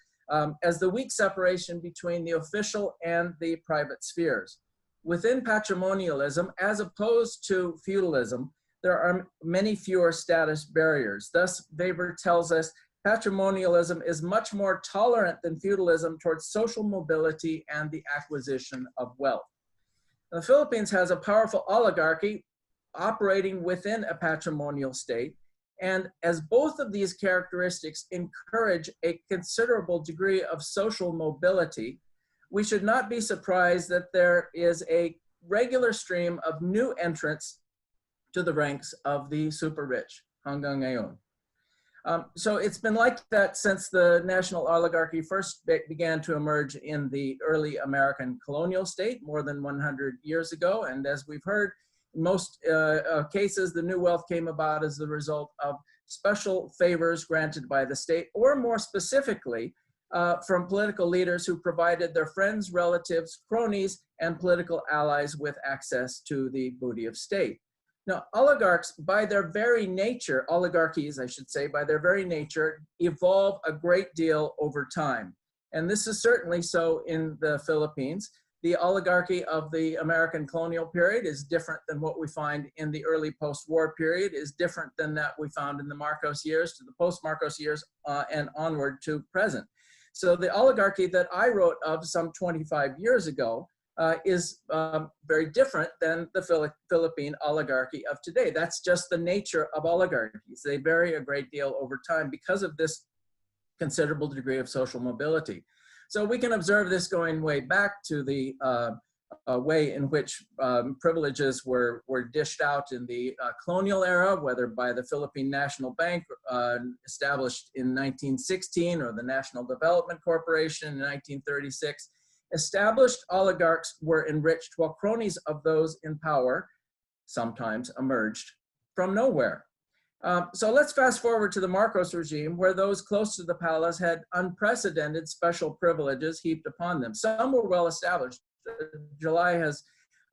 Speaker 5: as the weak separation between the official and the private spheres. Within patrimonialism, as opposed to feudalism, there are many fewer status barriers. Thus, Weber tells us patrimonialism is much more tolerant than feudalism towards social mobility and the acquisition of wealth. The Philippines has a powerful oligarchy operating within a patrimonial state, and as both of these characteristics encourage a considerable degree of social mobility, we should not be surprised that there is a regular stream of new entrants to the ranks of the super rich, hanggang ngayon. So it's been like that since the national oligarchy first began to emerge in the early American colonial state more than 100 years ago. And as we've heard, in most cases, the new wealth came about as the result of special favors granted by the state, or more specifically, from political leaders who provided their friends, relatives, cronies, and political allies with access to the booty of state. Now, oligarchs, by their very nature, oligarchies, I should say, by their very nature, evolve a great deal over time. And this is certainly so in the Philippines. The oligarchy of the American colonial period is different than what we find in the early post-war period, is different than that we found in the Marcos years to the post-Marcos years and onward to present. So the oligarchy that I wrote of some 25 years ago is very different than the Philippine oligarchy of today. That's just the nature of oligarchies. They vary a great deal over time because of this considerable degree of social mobility. So we can observe this going way back to the way in which privileges were dished out in the colonial era, whether by the Philippine National Bank established in 1916 or the National Development Corporation in 1936. Established oligarchs were enriched while cronies of those in power sometimes emerged from nowhere. So let's fast forward to the Marcos regime, where those close to the palace had unprecedented special privileges heaped upon them. Some were well established. July has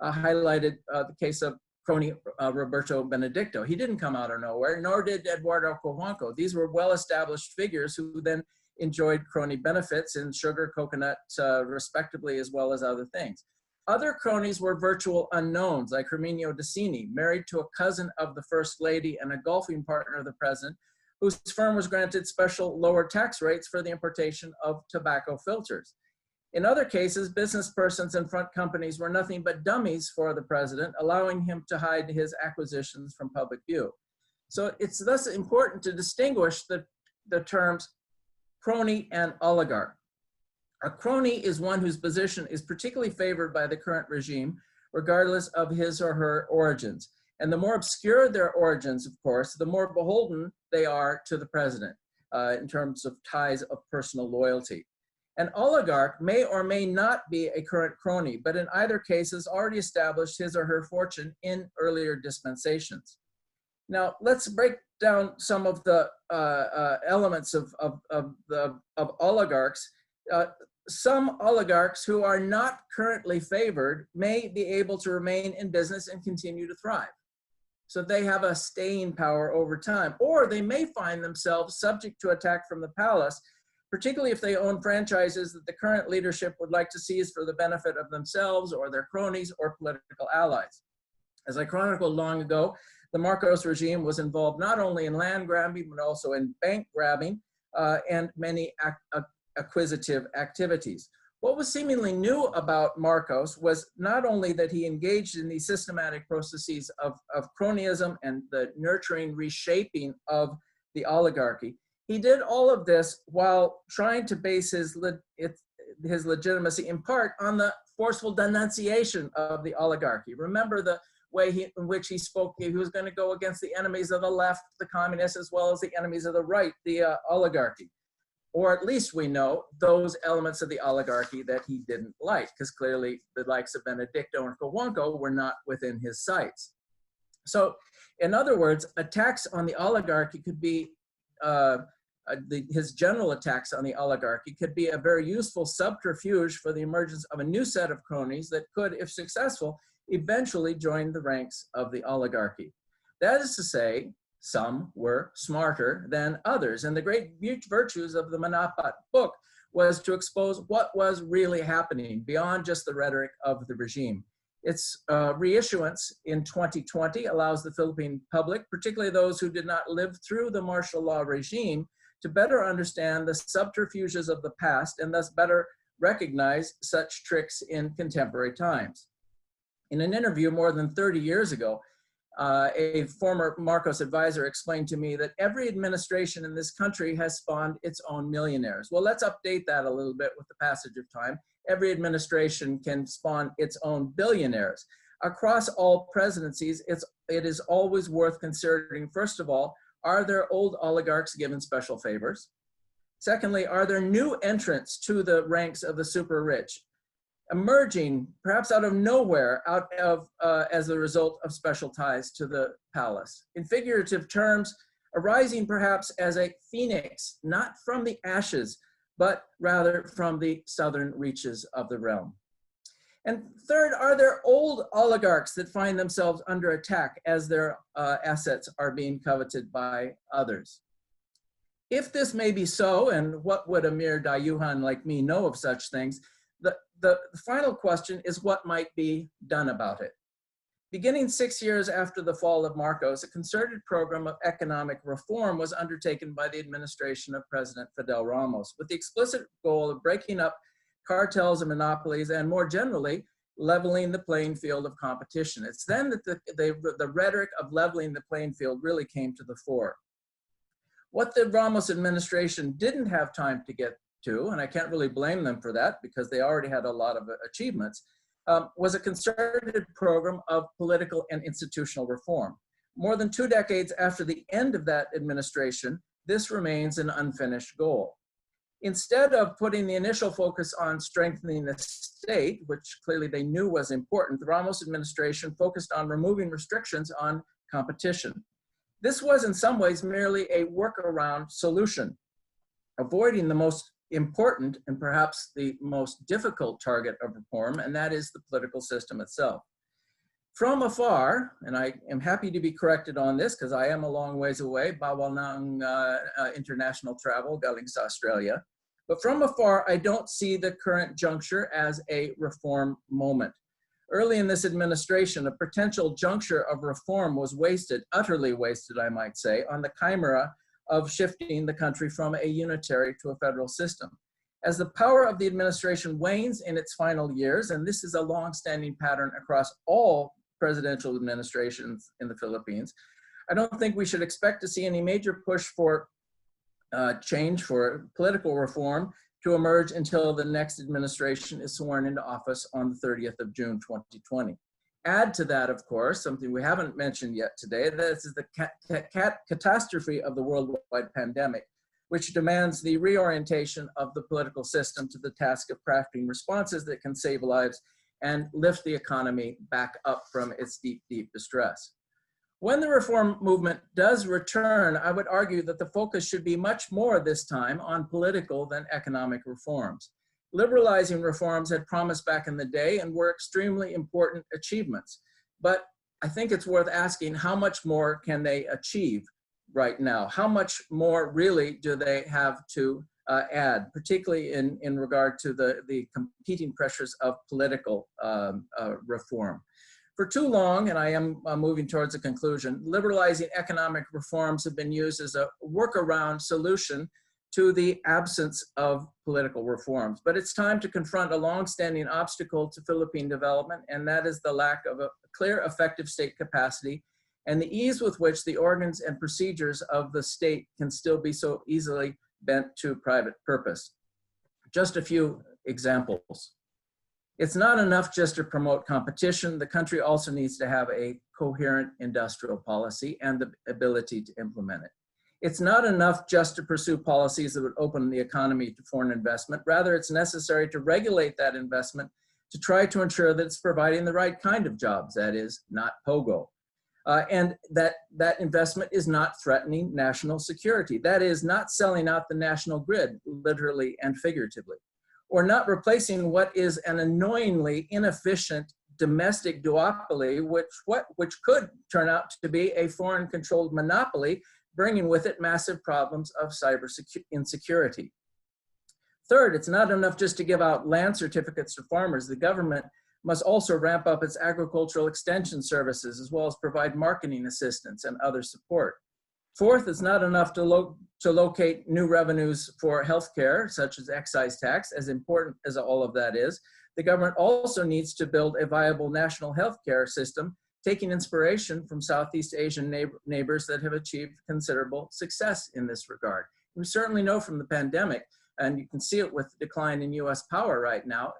Speaker 5: highlighted the case of crony Roberto Benedicto. He didn't come out of nowhere, nor did Eduardo Cojuangco. These were well-established figures who then enjoyed crony benefits in sugar, coconut, respectively, as well as other things. Other cronies were virtual unknowns, like Herminio Decini, married to a cousin of the First Lady and a golfing partner of the President, whose firm was granted special lower tax rates for the importation of tobacco filters. In other cases, business persons and front companies were nothing but dummies for the President, allowing him to hide his acquisitions from public view. So it's thus important to distinguish the terms crony and oligarch. A crony is one whose position is particularly favored by the current regime, regardless of his or her origins. And the more obscure their origins, of course, the more beholden they are to the president in terms of ties of personal loyalty. An oligarch may or may not be a current crony, but in either case has already established his or her fortune in earlier dispensations. Now, let's break down some of the elements of oligarchs. Some oligarchs who are not currently favored may be able to remain in business and continue to thrive. So they have a staying power over time, or they may find themselves subject to attack from the palace, particularly if they own franchises that the current leadership would like to seize for the benefit of themselves or their cronies or political allies. As I chronicled long ago, the Marcos regime was involved not only in land grabbing, but also in bank grabbing and many acquisitive activities. What was seemingly new about Marcos was not only that he engaged in these systematic processes of cronyism and the nurturing reshaping of the oligarchy. He did all of this while trying to base his legitimacy in part on the forceful denunciation of the oligarchy. Remember the way in which he spoke, he was going to go against the enemies of the left, the communists, as well as the enemies of the right, the oligarchy. Or at least we know those elements of the oligarchy that he didn't like, because clearly the likes of Benedicto and Cojuangco were not within his sights. So in other words, attacks on the oligarchy could be, his general attacks on the oligarchy could be a very useful subterfuge for the emergence of a new set of cronies that could, if successful, eventually join the ranks of the oligarchy. That is to say, some were smarter than others. And the great virtues of the Manapat book was to expose what was really happening beyond just the rhetoric of the regime. Its reissuance in 2020 allows the Philippine public, particularly those who did not live through the martial law regime, to better understand the subterfuges of the past and thus better recognize such tricks in contemporary times. In an interview more than 30 years ago, a former Marcos advisor explained to me that every administration in this country has spawned its own millionaires. Well, let's update that a little bit with the passage of time. Every administration can spawn its own billionaires. Across all presidencies, it is always worth considering, first of all, are there old oligarchs given special favors? Secondly, are there new entrants to the ranks of the super rich, emerging perhaps out of nowhere, as a result of special ties to the palace? In figurative terms, arising perhaps as a phoenix, not from the ashes, but rather from the southern reaches of the realm. And third, are there old oligarchs that find themselves under attack as their assets are being coveted by others? If this may be so, and what would a mere dayuhan like me know of such things, the final question is what might be done about it. Beginning 6 years after the fall of Marcos, a concerted program of economic reform was undertaken by the administration of President Fidel Ramos with the explicit goal of breaking up cartels and monopolies and more generally, leveling the playing field of competition. It's then that the rhetoric of leveling the playing field really came to the fore. What the Ramos administration didn't have time to get to, and I can't really blame them for that because they already had a lot of achievements, was a concerted program of political and institutional reform. More than 2 decades after the end of that administration, this remains an unfinished goal. Instead of putting the initial focus on strengthening the state, which clearly they knew was important, the Ramos administration focused on removing restrictions on competition. This was in some ways merely a workaround solution, avoiding the most important and perhaps the most difficult target of reform, and that is the political system itself. From afar, and I am happy to be corrected on this because I am a long ways away, bawal ng international travel galing sa Australia, but from afar, I don't see the current juncture as a reform moment. Early in this administration, a potential juncture of reform was wasted, utterly wasted, I might say, on the chimera of shifting the country from a unitary to a federal system. As the power of the administration wanes in its final years, and this is a long-standing pattern across all presidential administrations in the Philippines, I don't think we should expect to see any major push for change, for political reform to emerge until the next administration is sworn into office on the 30th of June, 2020. Add to that, of course, something we haven't mentioned yet today, this is the catastrophe of the worldwide pandemic, which demands the reorientation of the political system to the task of crafting responses that can save lives and lift the economy back up from its deep, deep distress. When the reform movement does return, I would argue that the focus should be much more this time on political than economic reforms. Liberalizing reforms had promised back in the day and were extremely important achievements. But I think it's worth asking, how much more can they achieve right now? How much more really do they have to add, particularly in regard to the competing pressures of political reform? For too long, and I am moving towards a conclusion, liberalizing economic reforms have been used as a workaround solution to the absence of political reforms. But it's time to confront a long-standing obstacle to Philippine development, and that is the lack of a clear, effective state capacity and the ease with which the organs and procedures of the state can still be so easily bent to private purpose. Just a few examples. It's not enough just to promote competition. The country also needs to have a coherent industrial policy and the ability to implement it. It's not enough just to pursue policies that would open the economy to foreign investment. Rather, it's necessary to regulate that investment to try to ensure that it's providing the right kind of jobs, that is, not POGO. And that investment is not threatening national security. That is, not selling out the national grid, literally and figuratively, or not replacing what is an annoyingly inefficient domestic duopoly, which could turn out to be a foreign-controlled monopoly, bringing with it massive problems of cyber insecurity. Third, it's not enough just to give out land certificates to farmers. The government must also ramp up its agricultural extension services, as well as provide marketing assistance and other support. Fourth, it's not enough to locate new revenues for healthcare, such as excise tax, as important as all of that is. The government also needs to build a viable national healthcare system, taking inspiration from Southeast Asian neighbors that have achieved considerable success in this regard. We certainly know from the pandemic, and you can see it with the decline in US power right now,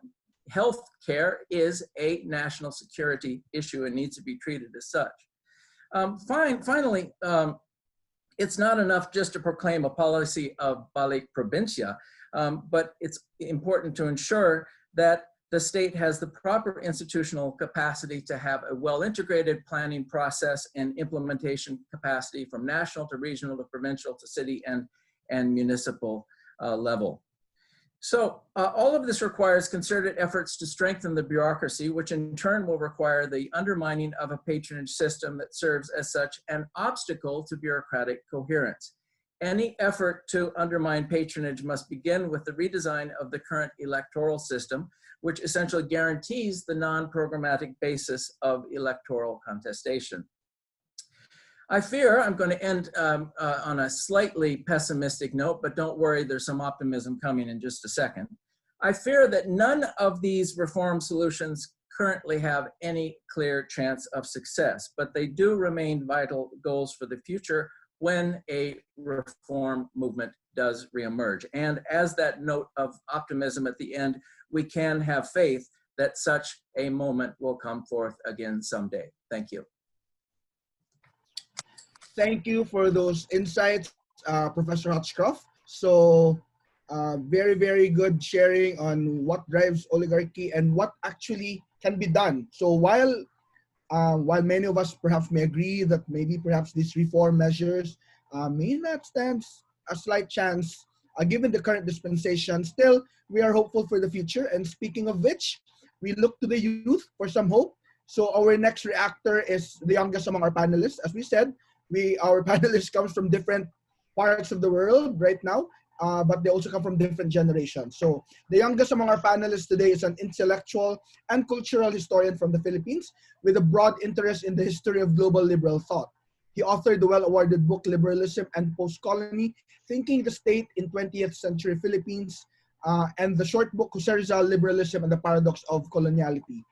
Speaker 5: health care is a national security issue and needs to be treated as such. Finally, it's not enough just to proclaim a policy of balik probinsya, but it's important to ensure that the state has the proper institutional capacity to have a well-integrated planning process and implementation capacity from national to regional to provincial to city and municipal level. So all of this requires concerted efforts to strengthen the bureaucracy, which in turn will require the undermining of a patronage system that serves as such an obstacle to bureaucratic coherence. Any effort to undermine patronage must begin with the redesign of the current electoral system, which essentially guarantees the non-programmatic basis of electoral contestation. I fear, I'm going to end on a slightly pessimistic note, but don't worry, there's some optimism coming in just a second. I fear that none of these reform solutions currently have any clear chance of success, but they do remain vital goals for the future when a reform movement does reemerge. And as that note of optimism at the end, we can have faith that such a moment will come forth again someday. Thank you.
Speaker 1: Thank you for those insights, Professor Hotchcroft. So very, very good sharing on what drives oligarchy and what actually can be done. So while many of us perhaps may agree that maybe perhaps these reform measures may not stand a slight chance given the current dispensation, still we are hopeful for the future. And speaking of which, we look to the youth for some hope. So our next reactor is the youngest among our panelists. As we said, our panelists come from different parts of the world right now, but they also come from different generations. So the youngest among our panelists today is an intellectual and cultural historian from the Philippines with a broad interest in the history of global liberal thought. He authored the well-awarded book Liberalism and Post-Colony, Thinking the State in 20th Century Philippines, and the short book Husserl, Liberalism and the Paradox of Coloniality.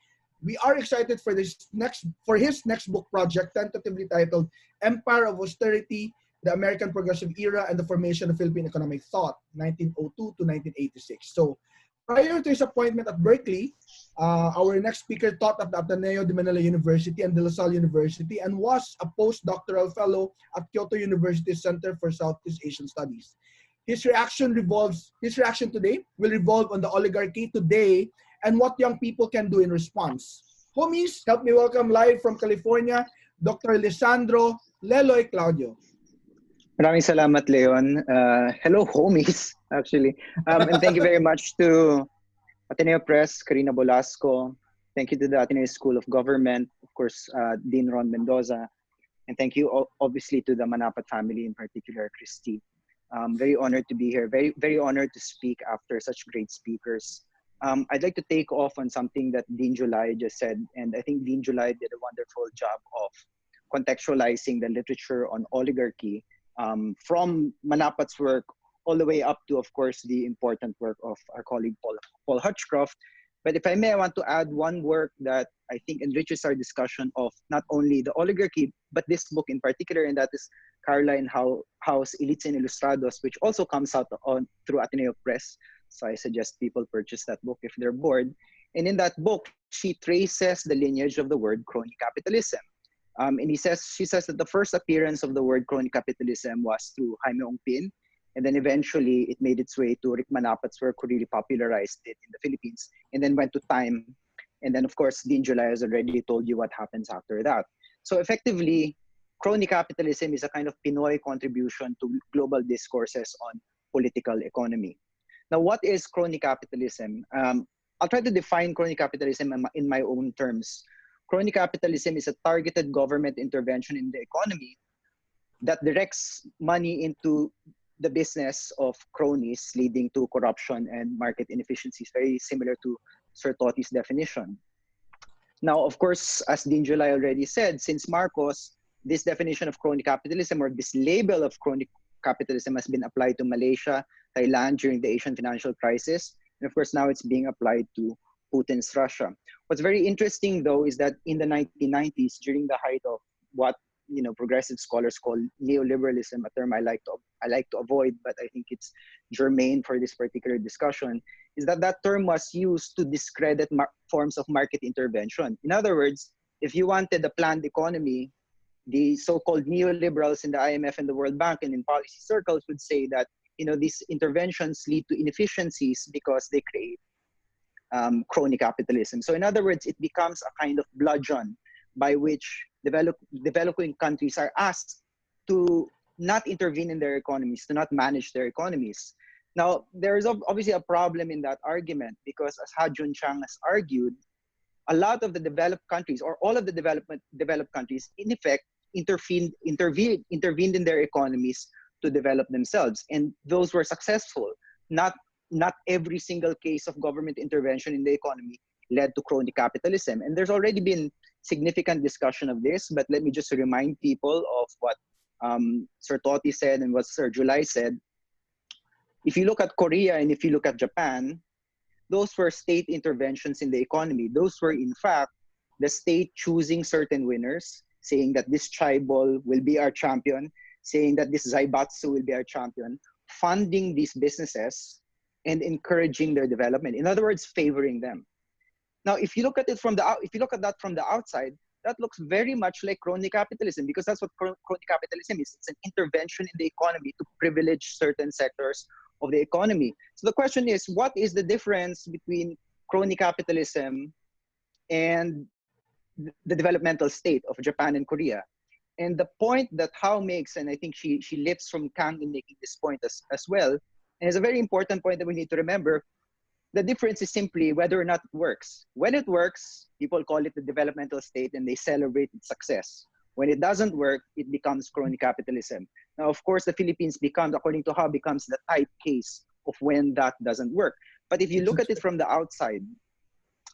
Speaker 1: We are excited for his next book project, tentatively titled Empire of Austerity, the American Progressive Era and the Formation of Philippine Economic Thought, 1902 to 1986. So prior to his appointment at Berkeley, our next speaker taught at the Ateneo de Manila University and De La Salle University and was a postdoctoral fellow at Kyoto University's Center for Southeast Asian Studies. His reaction today will revolve on the oligarchy today and what young people can do in response. Homies, help me welcome live from California, Dr. Lisandro Leloy Claudio.
Speaker 6: Maraming salamat, Leon. Hello, homies, actually. And thank you very much to Ateneo Press, Karina Bolasco. Thank you to the Ateneo School of Government, of course, Dean Ron Mendoza. And thank you, obviously, to the Manapat family, in particular, Christy. Very honored to be here. Very, very honored to speak after such great speakers. I'd like to take off on something that Dean July just said. And I think Dean July did a wonderful job of contextualizing the literature on oligarchy from Manapat's work all the way up to, of course, the important work of our colleague Paul Hutchcroft. But if I may, I want to add one work that I think enriches our discussion of not only the oligarchy, but this book in particular, and that is Caroline Howe's Elites and Ilustrados, which also comes out through Ateneo Press. So I suggest people purchase that book if they're bored. And in that book, she traces the lineage of the word crony capitalism. And she says that the first appearance of the word crony capitalism was through Jaime Ongpin, and then eventually it made its way to Rick Manapat's work, who really popularized it in the Philippines, and then went to Time. And then, of course, Dean July has already told you what happens after that. So effectively, crony capitalism is a kind of Pinoy contribution to global discourses on political economy. Now, what is crony capitalism? I'll try to define crony capitalism in my own terms. Crony capitalism is a targeted government intervention in the economy that directs money into the business of cronies, leading to corruption and market inefficiencies, very similar to Sir Totti's definition. Now, of course, as Dean July already said, since Marcos, this definition of crony capitalism, or this label of crony capitalism, has been applied to Malaysia, Thailand during the Asian financial crisis, and of course now it's being applied to Putin's Russia. What's very interesting, though, is that in the 1990s, during the height of what progressive scholars call neoliberalism, a term I like to avoid, but I think it's germane for this particular discussion, is that term was used to discredit forms of market intervention. In other words, if you wanted a planned economy, the so-called neoliberals in the IMF and the World Bank and in policy circles would say that these interventions lead to inefficiencies because they create crony capitalism. So in other words, it becomes a kind of bludgeon by which developing countries are asked to not intervene in their economies, to not manage their economies. Now, there is obviously a problem in that argument because, as Ha Jun Chang has argued, a lot of the developed countries, or all of the developed countries, in effect, intervened in their economies to develop themselves, and those were successful. Not every single case of government intervention in the economy led to crony capitalism, and there's already been significant discussion of this. But let me just remind people of what Sir Totti said and what Sir July said. If you look at Korea and if you look at Japan, those were state interventions in the economy. Those were, in fact, the state choosing certain winners, saying that this tribal will be our champion, saying that this Zaibatsu will be our champion, funding these businesses and encouraging their development. In other words, favoring them. Now, if you look at that from the outside, that looks very much like crony capitalism, because that's what crony capitalism is. It's an intervention in the economy to privilege certain sectors of the economy. So the question is, what is the difference between crony capitalism and the developmental state of Japan and Korea? And the point that Hao makes, and I think she lifts from Kang in making this point as well, and it's a very important point that we need to remember, the difference is simply whether or not it works. When it works, people call it the developmental state and they celebrate its success. When it doesn't work, it becomes crony capitalism. Now, of course, the Philippines according to Hao, becomes the type case of when that doesn't work. But if you look at it from the outside,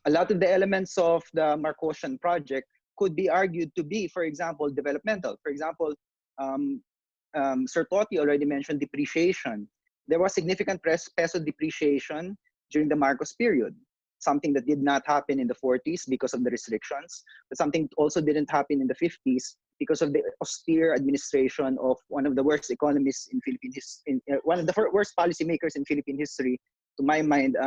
Speaker 6: a lot of the elements of the Marcosian project could be argued to be, for example, developmental. For example, Sir Totti already mentioned depreciation. There was significant peso depreciation during the Marcos period, something that did not happen in the 40s because of the restrictions, but something also didn't happen in the 50s because of the austere administration of one of the worst economists in Philippine history, one of the worst policymakers in Philippine history, to my mind,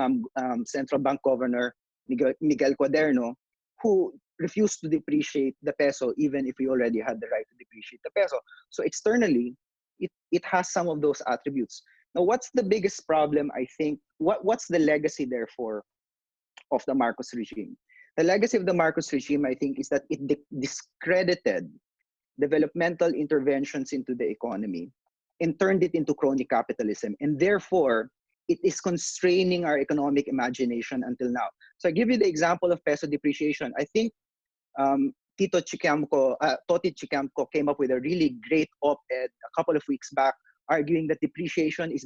Speaker 6: Central Bank Governor Miguel Cuaderno, who refused to depreciate the peso even if we already had the right to depreciate the peso. So externally, it has some of those attributes. Now, what's the biggest problem, I think? What's the legacy, therefore, of the Marcos regime? The legacy of the Marcos regime, I think, is that it discredited developmental interventions into the economy and turned it into crony capitalism. And therefore, it is constraining our economic imagination until now. So I give you the example of peso depreciation. I think Toti Chicamco came up with a really great op-ed a couple of weeks back, arguing that depreciation is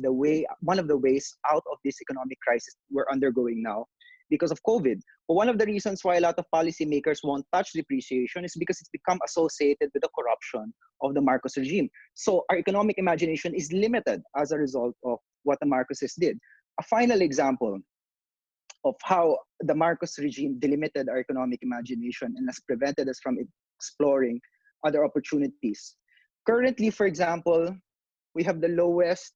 Speaker 6: one of the ways out of this economic crisis we're undergoing now because of COVID. But one of the reasons why a lot of policymakers won't touch depreciation is because it's become associated with the corruption of the Marcos regime. So our economic imagination is limited as a result of what the Marcoses did. A final example of how the Marcos regime delimited our economic imagination and has prevented us from exploring other opportunities. Currently, for example, we have the lowest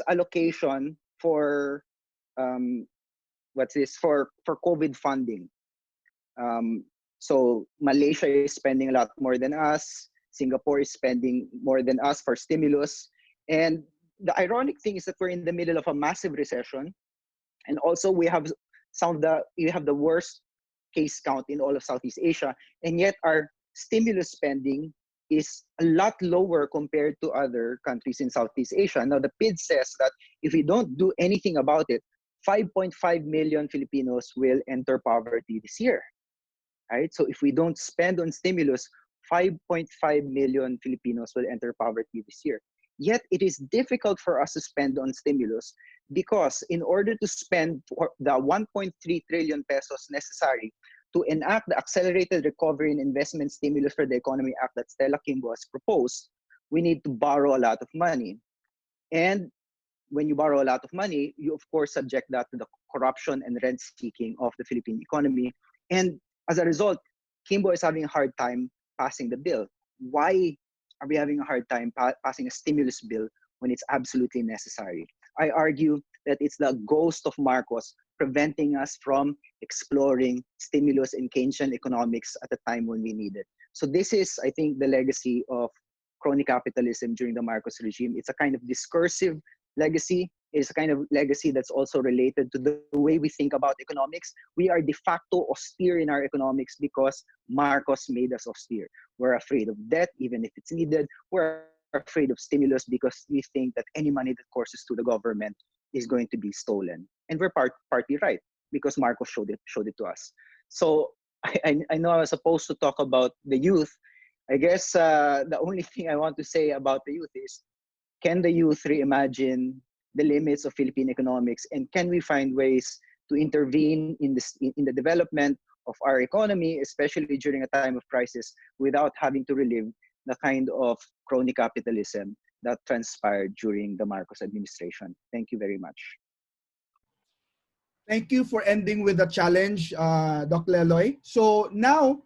Speaker 6: allocation for for COVID funding. So Malaysia is spending a lot more than us. Singapore is spending more than us for stimulus. And the ironic thing is that we're in the middle of a massive recession, and also we have the worst case count in all of Southeast Asia, and yet our stimulus spending is a lot lower compared to other countries in Southeast Asia. Now, the PID says that if we don't do anything about it, 5.5 million Filipinos will enter poverty this year. Right? So if we don't spend on stimulus, 5.5 million Filipinos will enter poverty this year. Yet it is difficult for us to spend on stimulus because in order to spend the 1.3 trillion pesos necessary to enact the Accelerated Recovery and Investment Stimulus for the Economy Act that Stella Kimbo has proposed, we need to borrow a lot of money. And when you borrow a lot of money, you of course subject that to the corruption and rent seeking of the Philippine economy. And as a result, Kimbo is having a hard time passing the bill. Why are we having a hard time passing a stimulus bill when it's absolutely necessary? I argue that it's the ghost of Marcos preventing us from exploring stimulus and Keynesian economics at a time when we need it. So this is, I think, the legacy of crony capitalism during the Marcos regime. It's a kind of discursive legacy. It's a kind of legacy that's also related to the way we think about economics. We are de facto austere in our economics because Marcos made us austere. We're afraid of debt, even if it's needed. We're afraid of stimulus because we think that any money that courses to the government is going to be stolen. And we're partly right because Marcos showed it to us. So I know I was supposed to talk about the youth. I guess the only thing I want to say about the youth is, can the youth reimagine the limits of Philippine economics, and can we find ways to intervene in the development of our economy, especially during a time of crisis, without having to relive the kind of crony capitalism that transpired during the Marcos administration? Thank you very much.
Speaker 1: Thank you for ending with a challenge, Dr. Leloy. So now,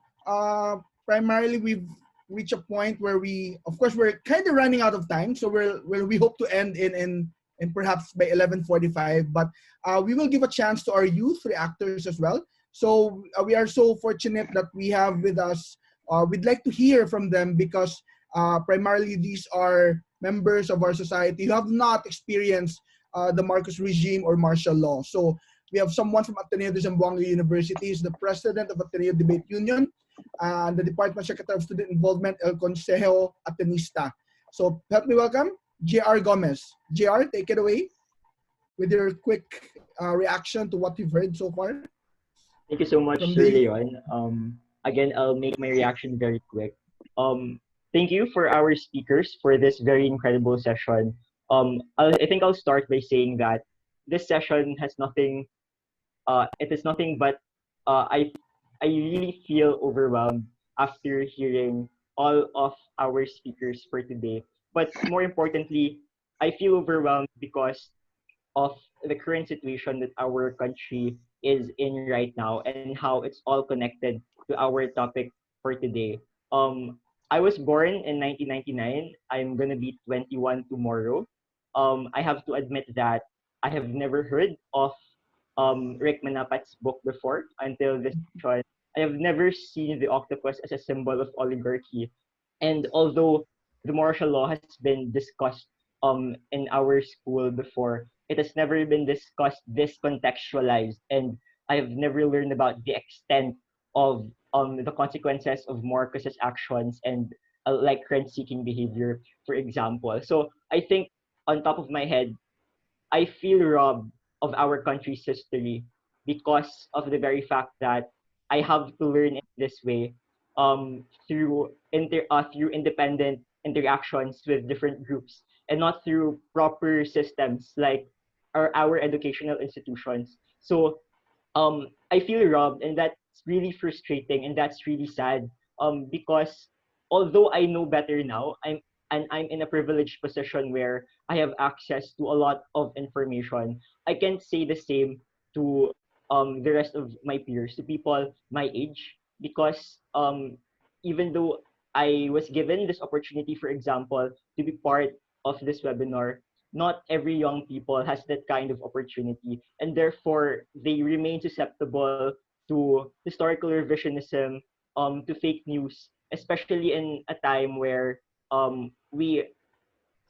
Speaker 1: primarily, we've reached a point where of course, we're kind of running out of time. So we hope to end in perhaps by 11:45. But we will give a chance to our youth reactors as well. So we are so fortunate that we have with us. We'd like to hear from them because primarily these are members of our society who have not experienced the Marcos regime or martial law. So we have someone from Ateneo de Manila University. He's the president of Ateneo Debate Union and the Department Secretary of Student Involvement, El Consejo Atenista. So help me welcome J.R. Gomez. J.R., take it away with your quick reaction to what you've heard so far.
Speaker 7: Thank you so much, Sir Leon. Again, I'll make my reaction very quick. Thank you for our speakers for this very incredible session. I think I'll start by saying that this session has nothing. It is nothing but I really feel overwhelmed after hearing all of our speakers for today. But more importantly, I feel overwhelmed because of the current situation that our country is in right now and how it's all connected to our topic for today. I was born in 1999. I'm gonna be 21 tomorrow. I have to admit that I have never heard of Rick Manapat's book before until this one. I have never seen the octopus as a symbol of oligarchy. And although the martial law has been discussed in our school before, it has never been discussed this contextualized, and I've never learned about the extent of the consequences of Marcos's actions and like rent-seeking behavior, for example. So I think on top of my head, I feel robbed of our country's history because of the very fact that I have to learn it this way through independent interactions with different groups and not through proper systems like our educational institutions. So I feel robbed, and that's really frustrating, and that's really sad. Because although I know better now, I'm in a privileged position where I have access to a lot of information. I can't say the same to the rest of my peers, to people my age, because even though I was given this opportunity, for example, to be part of this webinar, not every young people has that kind of opportunity, and therefore they remain susceptible to historical revisionism, to fake news, especially in a time where we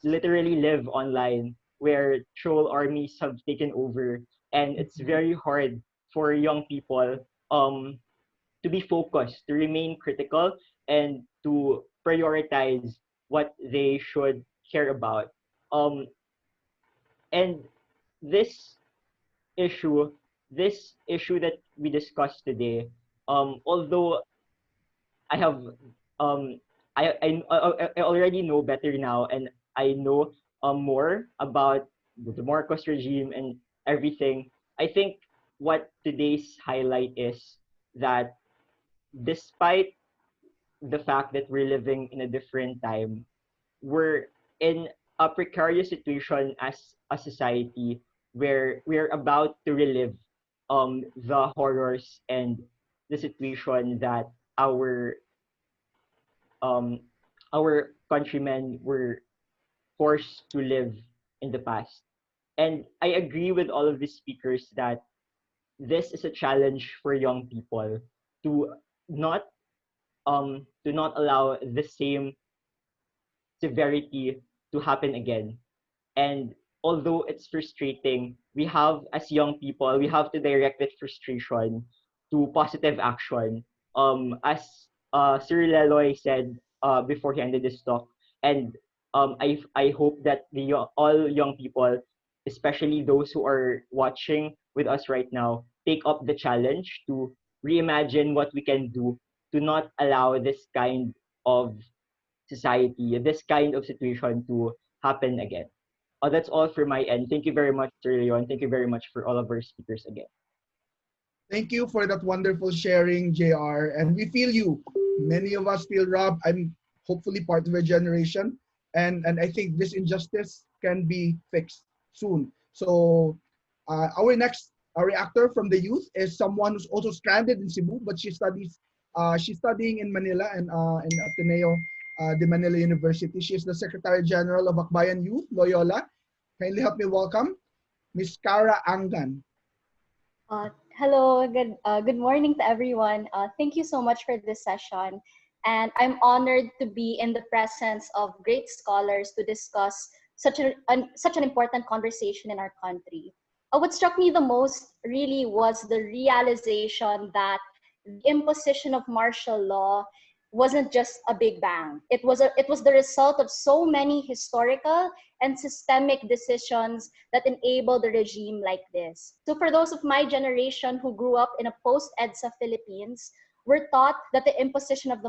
Speaker 7: literally live online, where troll armies have taken over, and it's very hard for young people to be focused, to remain critical, and to prioritize what they should care about. Um, and this issue, this issue that we discussed today, although I have I already know better now, and I know more about the Marcos regime and everything. I think what today's highlight is that despite the fact that we're living in a different time, we're in a precarious situation as a society where we're about to relive the horrors and the situation that our um our countrymen were forced to live in the past. And I agree with all of the speakers that this is a challenge for young people to not to not allow the same severity to happen again. And although it's frustrating, we have, as young people, we have to direct that frustration to positive action. As Sir Leloy said before he ended this talk, and I hope that all young people, especially those who are watching with us right now, take up the challenge to reimagine what we can do to not allow this kind of society, this kind of situation to happen again. That's all for my end. Thank you very much, Sir Leon. Thank you very much for all of our speakers again.
Speaker 1: Thank you for that wonderful sharing, JR. And we feel you. Many of us feel robbed. I'm hopefully part of a generation. And I think this injustice can be fixed soon. So our next reactor from the youth is someone who's also stranded in Cebu, but she's studying in Manila and in Ateneo de Manila University. She is the Secretary General of Akbayan Youth, Loyola. Kindly help me welcome Ms. Cara Angan.
Speaker 8: Hello, good morning to everyone. Thank you so much for this session. And I'm honored to be in the presence of great scholars to discuss such an important conversation in our country. What struck me the most really was the realization that the imposition of martial law wasn't just a big bang. It was the result of so many historical and systemic decisions that enabled a regime like this. So for those of my generation who grew up in a post-EDSA Philippines, we're taught that the imposition of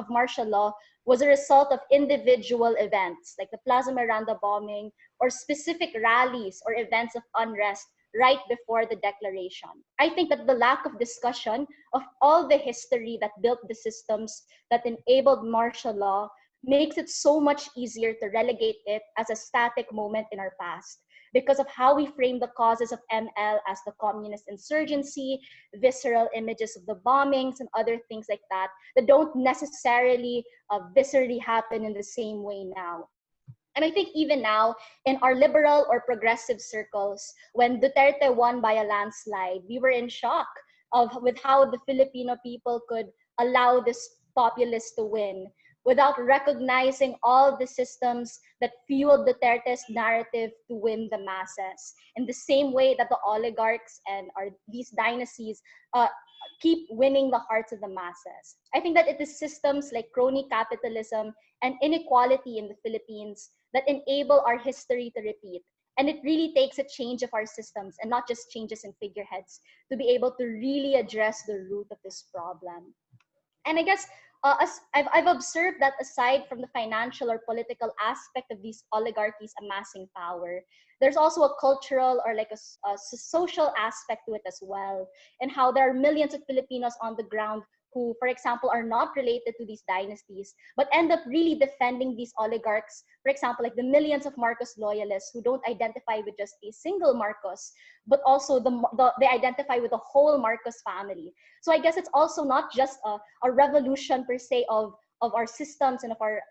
Speaker 8: martial law was a result of individual events like the Plaza Miranda bombing or specific rallies or events of unrest right before the declaration. I think that the lack of discussion of all the history that built the systems that enabled martial law makes it so much easier to relegate it as a static moment in our past because of how we frame the causes of ML as the communist insurgency, visceral images of the bombings and other things like that don't necessarily viscerally happen in the same way now. And I think even now, in our liberal or progressive circles, when Duterte won by a landslide, we were in shock with how the Filipino people could allow this populace to win. without recognizing all the systems that fueled Duterte's narrative to win the masses. In the same way that the oligarchs and these dynasties keep winning the hearts of the masses. I think that it is systems like crony capitalism and inequality in the Philippines that enable our history to repeat. And it really takes a change of our systems and not just changes in figureheads to be able to really address the root of this problem. And I guess I've observed that aside from the financial or political aspect of these oligarchies amassing power, there's also a cultural or like a social aspect to it as well, and how there are millions of Filipinos on the ground who, for example, are not related to these dynasties, but end up really defending these oligarchs. For example, like the millions of Marcos loyalists who don't identify with just a single Marcos, but also they identify with the whole Marcos family. So I guess it's also not just a revolution per se of our systems and of our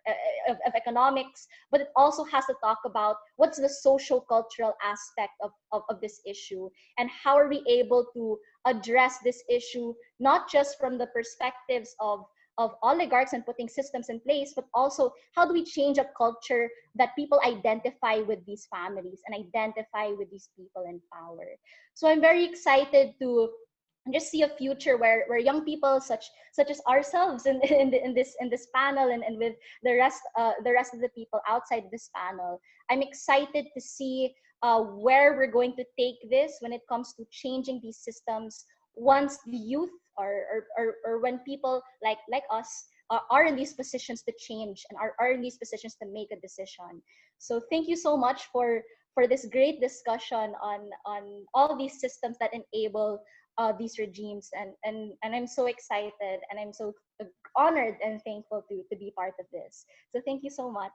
Speaker 8: of economics, but it also has to talk about what's the social cultural aspect of this issue, and how are we able to address this issue not just from the perspectives of oligarchs and putting systems in place, but also how do we change a culture that people identify with these families and identify with these people in power. So I'm very excited to just see a future where young people such as ourselves in this panel and with the rest of the people outside this panel, I'm excited to see where we're going to take this when it comes to changing these systems once the youth or when people like us are in these positions to change and are in these positions to make a decision. So thank you so much for this great discussion on all these systems that enable these regimes, and I'm so excited and I'm so honored and thankful to be part of this. So thank you so much.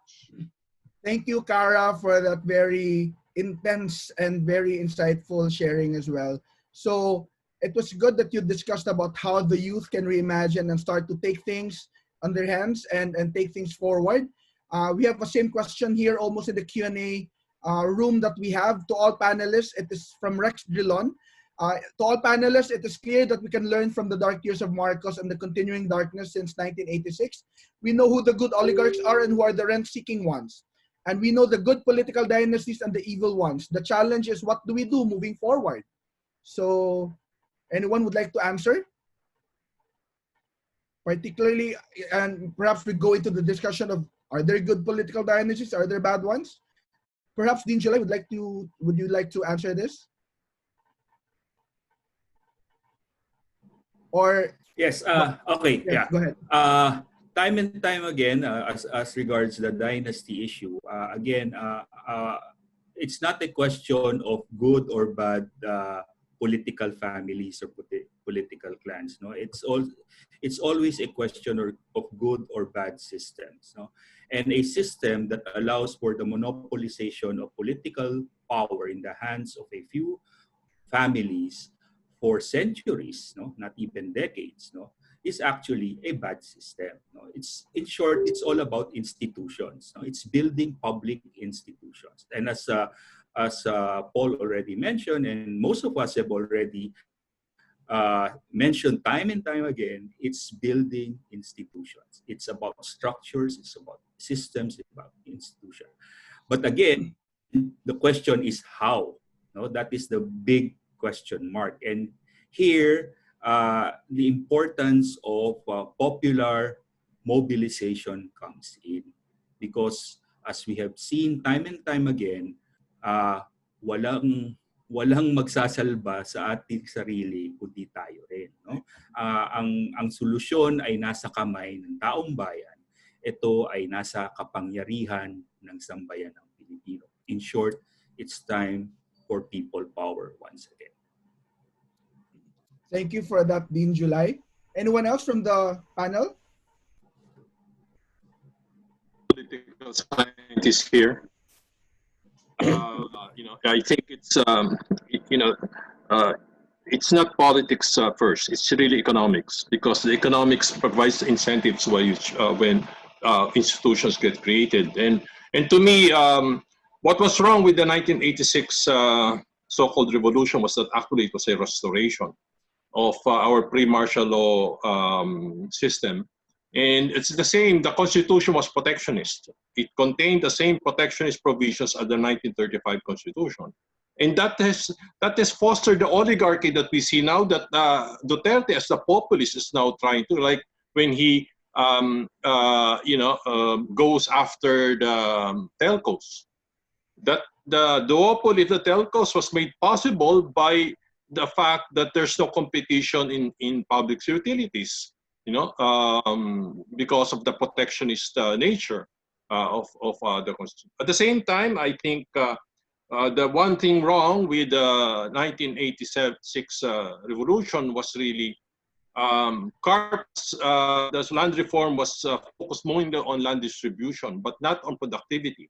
Speaker 1: Thank you, Cara, for that very intense and very insightful sharing as well. So it was good that you discussed about how the youth can reimagine and start to take things on their hands and take things forward. We have the same question here almost in the Q&A room that we have to all panelists. It is from Rex Drilon. To all panelists, it is clear that we can learn from the dark years of Marcos and the continuing darkness since 1986. We know who the good oligarchs are and who are the rent-seeking ones. And we know the good political dynasties and the evil ones. The challenge is, what do we do moving forward? So, anyone would like to answer? Particularly, and perhaps we go into the discussion of, are there good political dynasties? Are there bad ones? Perhaps Dean July would you like to answer this? Or
Speaker 4: yes, okay,
Speaker 1: yes,
Speaker 4: yeah.
Speaker 1: Go ahead.
Speaker 4: Time and time again, as regards the dynasty issue, it's not a question of good or bad political families or political clans. No, it's always a question of good or bad systems. No, and a system that allows for the monopolization of political power in the hands of a few families for centuries, no, not even decades, no, is actually a bad system. No? It's, in short, it's all about institutions. No? It's building public institutions. And as Paul already mentioned, and most of us have already mentioned time and time again, it's building institutions. It's about structures, it's about systems, it's about institutions. But again, the question is how. No? That is the big question mark. And here, the importance of popular mobilization comes in, because as we have seen time and time again, walang magsasalba sa ating sarili kundi tayo rin. No? Ang solusyon ay nasa kamay ng taong bayan. Ito ay nasa kapangyarihan ng sambayan ng Pilipino. In short, it's time for people power once again.
Speaker 1: Thank you for that, Dean July. Anyone else from the panel?
Speaker 9: Political scientist here. I think it's it's not politics first. It's really economics, because the economics provides incentives when institutions get created. And to me, what was wrong with the 1986 so-called revolution was that actually it was a restoration of our pre-martial law system, And it's the same, the Constitution was protectionist. It contained the same protectionist provisions as the 1935 Constitution. And that has fostered the oligarchy that we see now, that Duterte as the populist is now trying to, like when he goes after the telcos. That the duopoly of the telcos was made possible by the fact that there's no competition in public utilities, because of the protectionist nature of the Constitution. At the same time, I think the one thing wrong with the 1986 revolution was really the land reform was focused mainly on land distribution, but not on productivity.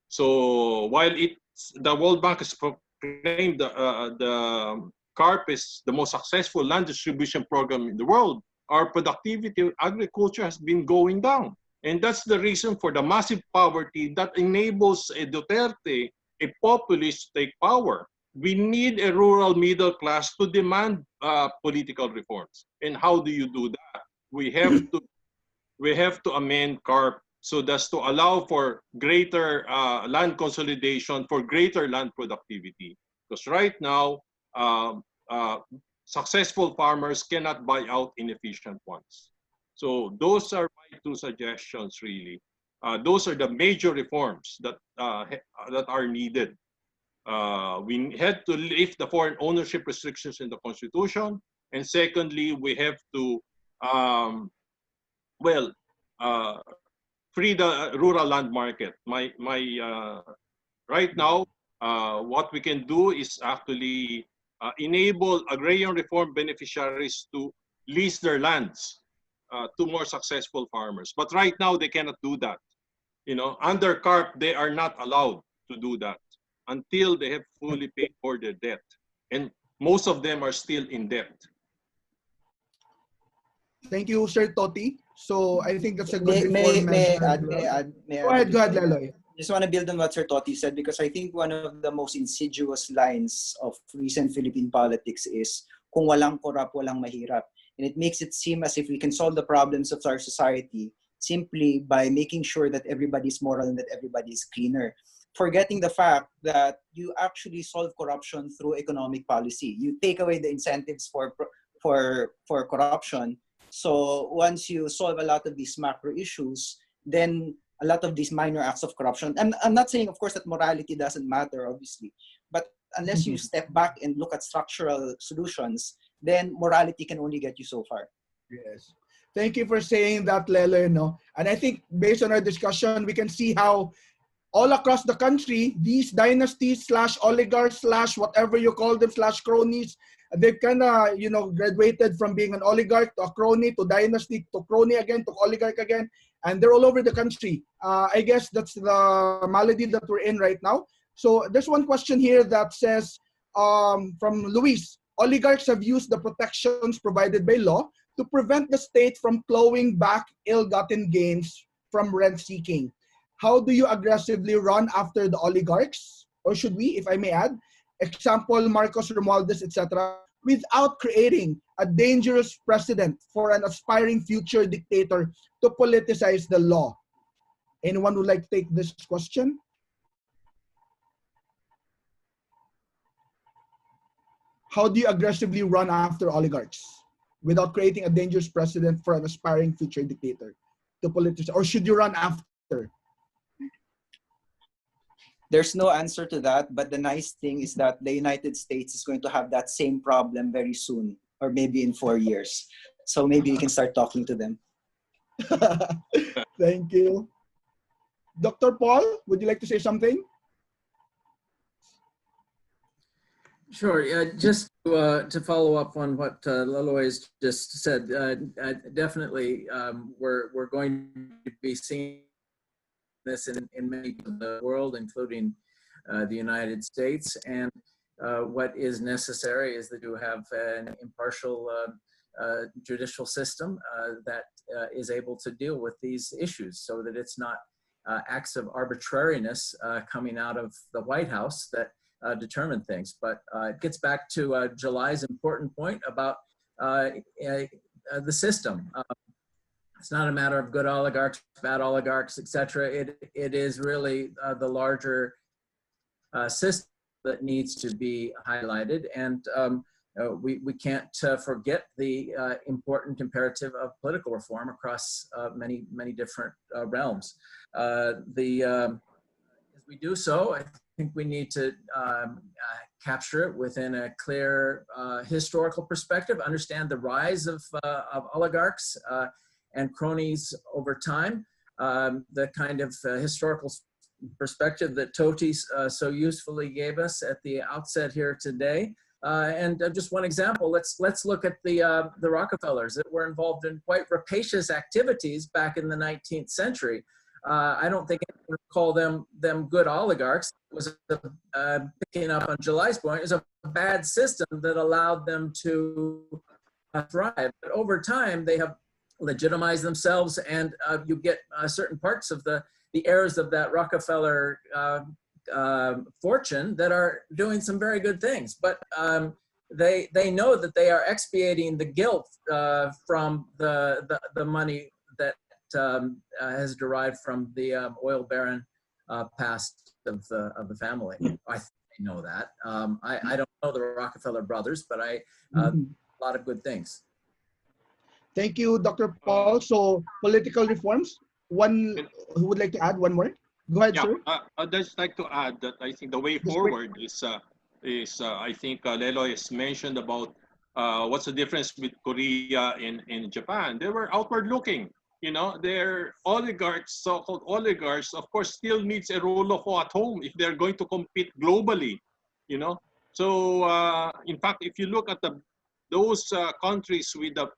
Speaker 9: So while the World Bank has proclaimed the CARP is the most successful land distribution program in the world, our productivity of agriculture has been going down. And that's the reason for the massive poverty that enables a Duterte, a populist, to take power. We need a rural middle class to demand political reforms. And how do you do that? We have to amend CARP so that's to allow for greater land consolidation, for greater land productivity. Because right now, successful farmers cannot buy out inefficient ones. So those are my two suggestions, really. Those are the major reforms that are needed. We had to lift the foreign ownership restrictions in the Constitution. And secondly, we have to, free the rural land market. Right now, what we can do is actually enable agrarian reform beneficiaries to lease their lands to more successful farmers. But right now, they cannot do that. Under CARP, they are not allowed to do that until they have fully paid for their debt. And most of them are still in debt.
Speaker 1: Thank you, Sir Toti. So I think that's a good
Speaker 10: May I
Speaker 1: reform
Speaker 10: add?
Speaker 1: Go ahead, Leloy.
Speaker 10: Just want to build on what Sir Toti said, because I think one of the most insidious lines of recent Philippine politics is, kung walang korap, walang mahirap. And it makes it seem as if we can solve the problems of our society simply by making sure that everybody's moral and that everybody's cleaner, forgetting the fact that you actually solve corruption through economic policy. You take away the incentives for corruption. So once you solve a lot of these macro issues, then a lot of these minor acts of corruption. I'm not saying, of course, that morality doesn't matter, obviously, but unless you step back and look at structural solutions, then morality can only get you so far.
Speaker 1: Yes. Thank you for saying that, Lele. And I think based on our discussion, we can see how all across the country, these dynasties / oligarchs / whatever you call them / cronies, they've kind of, graduated from being an oligarch to a crony to dynasty to crony again to oligarch again, and they're all over the country. I guess that's the malady that we're in right now. So there's one question here that says, from Luis, oligarchs have used the protections provided by law to prevent the state from clawing back ill-gotten gains from rent seeking. How do you aggressively run after the oligarchs? Or should we, if I may add, example, Marcos Romualdez, etc., without creating a dangerous precedent for an aspiring future dictator to politicize the law? Anyone would like to take this question? How do you aggressively run after oligarchs without creating a dangerous precedent for an aspiring future dictator to politicize? Or should you run after?
Speaker 10: There's no answer to that, but the nice thing is that the United States is going to have that same problem very soon, or maybe in 4 years. So maybe you can start talking to them.
Speaker 1: Thank you. Dr. Paul, would you like to say something?
Speaker 5: Sure. Just to follow up on what Leloy just said, definitely we're going to be seeing this in many of the world, including the United States. And what is necessary is that you have an impartial judicial system that is able to deal with these issues, so that it's not acts of arbitrariness coming out of the White House that determine things. But it gets back to July's important point about the system. It's not a matter of good oligarchs, bad oligarchs, etc. It is really the larger system that needs to be highlighted, and we can't forget the important imperative of political reform across many different realms. As we do so, I think we need to capture it within a clear historical perspective, understand the rise of oligarchs and cronies over time, the kind of historical perspective that Toti so usefully gave us at the outset here today. And just one example, let's look at the Rockefellers that were involved in quite rapacious activities back in the 19th century. I don't think anyone would call them good oligarchs. It was picking up on July's point, it was a bad system that allowed them to thrive. But over time, they have legitimized themselves, and you get certain parts of the heirs of that Rockefeller fortune that are doing some very good things. But they know that they are expiating the guilt from the money that has derived from the oil baron past of the family. I think they know that. I don't know the Rockefeller brothers, but a lot of good things.
Speaker 1: Thank you, Dr. Paul. So political reforms. One who would like to add one more? Go ahead, sir.
Speaker 9: I'd just like to add that I think the way forward is I think Leloy has mentioned about what's the difference with Korea and Japan. They were outward looking. You know, their oligarchs, so-called oligarchs, of course, still needs a role of law at home if they're going to compete globally. You know, so in fact, if you look at those countries with the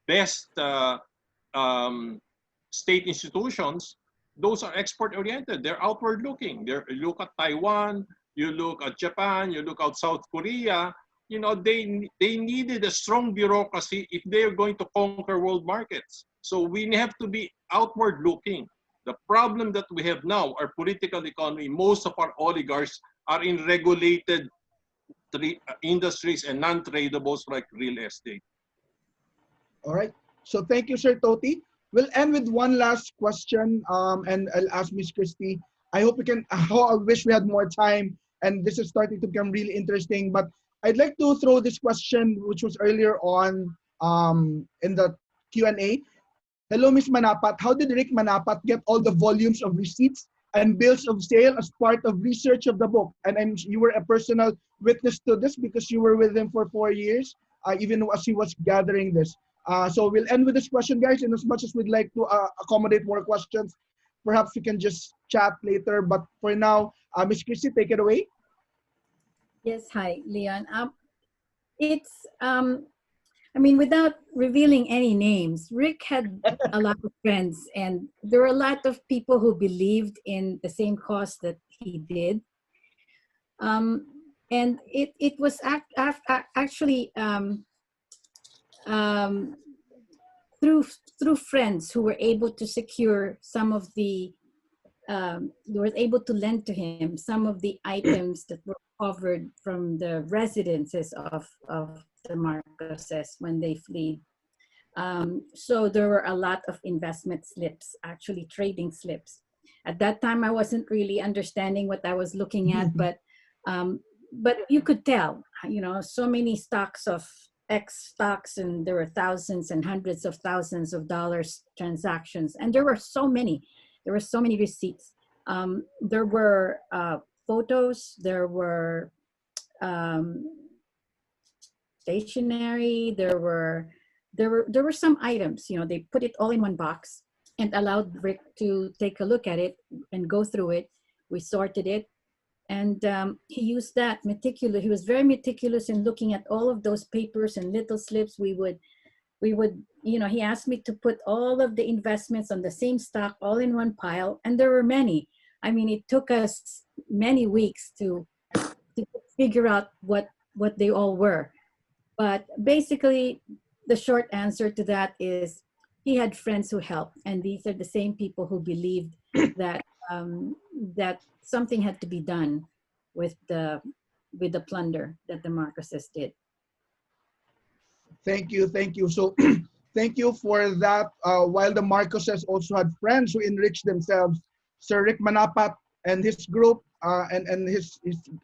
Speaker 9: best state institutions, those are export-oriented. They're outward-looking. You look at Taiwan, you look at Japan, you look at South Korea. You know, they needed a strong bureaucracy if they're going to conquer world markets. So we have to be outward-looking. The problem that we have now, our political economy, most of our oligarchs are in regulated industries and non-tradables like real estate.
Speaker 1: All right. So thank you, Sir Toti. We'll end with one last question, and I'll ask Miss Christie. I hope we can. I wish we had more time, and this is starting to become really interesting. But I'd like to throw this question, which was earlier on in the Q&A. Hello, Miss Manapat. How did Rick Manapat get all the volumes of receipts and bills of sale as part of research of the book? And you were a personal witness to this because you were with him for 4 years, even as he was gathering this. So we'll end with this question, guys. And as much as we'd like to accommodate more questions, perhaps we can just chat later. But for now, Ms. Christie, take it away.
Speaker 2: Yes, hi, Leon. It's, I mean, without revealing any names, Rick had a lot of friends, and there were a lot of people who believed in the same cause that he did. And it was actually through friends who were able to secure some of the, they were able to lend to him some of the items that were covered from the residences of the Marcoses when they fled. So there were a lot of investment slips, actually trading slips. At that time, I wasn't really understanding what I was looking at, but you could tell, you know, so many stocks of X stocks, and there were thousands and hundreds of thousands of dollars transactions, and there were so many receipts. There were photos, there were stationery, there were some items, you know, they put it all in one box and allowed Rick to take a look at it and go through it. We sorted it, and he used that meticulous. He was very meticulous in looking at all of those papers and little slips. We would, you know, he asked me to put all of the investments on the same stock all in one pile, and there were many. I mean, it took us many weeks to figure out what they all were. But basically, the short answer to that is he had friends who helped, and these are the same people who believed that that something had to be done with the plunder that the Marcoses did.
Speaker 1: Thank you. So Thank you for that. While the Marcoses also had friends who enriched themselves, Sir Rick Manapat and his group and his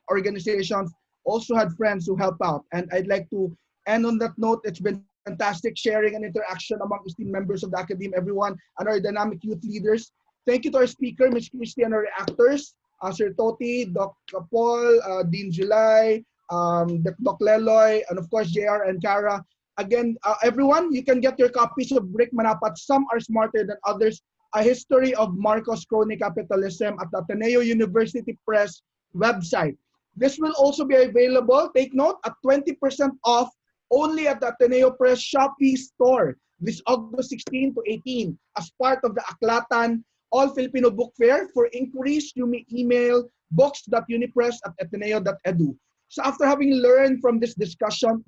Speaker 1: organizations also had friends who help out. And I'd like to end on that note. It's been fantastic sharing and interaction among esteemed members of the academy, everyone, and our dynamic youth leaders. Thank you to our speaker, Ms. Cristina, our reactors, Sir Toti, Doc Paul, Dean July, Doc Leloy, and of course, JR and Cara. Again, everyone, you can get your copies of Rick Manapat, Some Are Smarter Than Others, A History of Marcos Crony Capitalism at the Ateneo University Press website. This will also be available, take note, at 20% off only at the Ateneo Press Shopee store this August 16 to 18 as part of the Aklatan All Filipino Book Fair. For inquiries, you may email books.unipress@ateneo.edu. So after having learned from this discussion,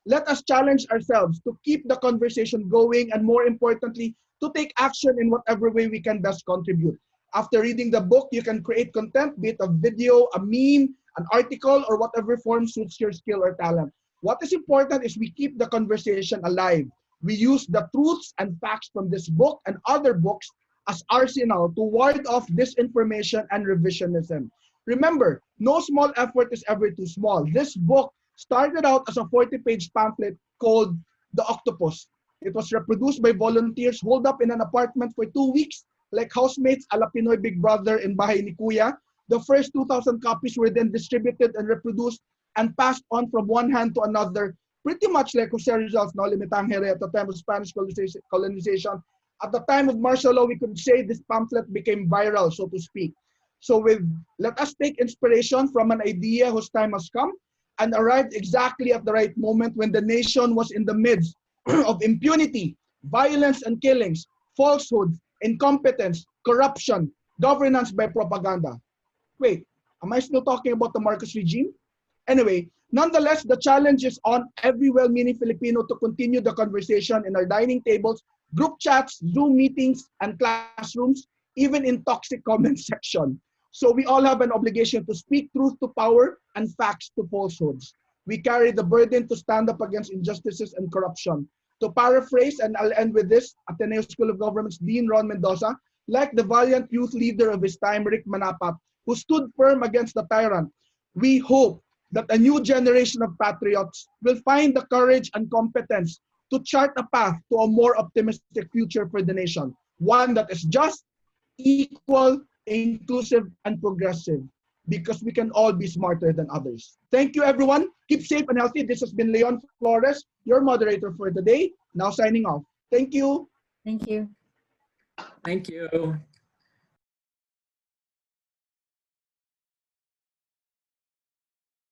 Speaker 1: let us challenge ourselves to keep the conversation going and, more importantly, to take action in whatever way we can best contribute. After reading the book, you can create content, be it a video, a meme, an article, or whatever form suits your skill or talent. What is important is we keep the conversation alive. We use the truths and facts from this book and other books as arsenal to ward off disinformation and revisionism. Remember, no small effort is ever too small. This book started out as a 40-page pamphlet called The Octopus. It was reproduced by volunteers holed up in an apartment for 2 weeks, like housemates a la Pinoy Big Brother in Bahay ni Kuya. The first 2,000 copies were then distributed and reproduced and passed on from one hand to another, pretty much like Jose Rizal's No Limitang Here at the time of Spanish colonization. At the time of martial law, we could say this pamphlet became viral, so to speak. So let us take inspiration from an idea whose time has come and arrived exactly at the right moment when the nation was in the midst of impunity, violence and killings, falsehoods, incompetence, corruption, governance by propaganda. Wait, am I still talking about the Marcos regime? Anyway, nonetheless, the challenge is on every well-meaning Filipino to continue the conversation in our dining tables, group chats, Zoom meetings, and classrooms, even in toxic comment section. So we all have an obligation to speak truth to power and facts to falsehoods. We carry the burden to stand up against injustices and corruption. To paraphrase, and I'll end with this, Ateneo School of Government's Dean Ron Mendoza, like the valiant youth leader of his time, Rick Manapat, who stood firm against the tyrant, we hope that a new generation of patriots will find the courage and competence to chart a path to a more optimistic future for the nation, one that is just, equal, inclusive, and progressive, because we can all be smarter than others. Thank you, everyone. Keep safe and healthy. This has been Leon Flores, your moderator for today, now signing off. Thank you.
Speaker 2: Thank you.
Speaker 5: Thank you.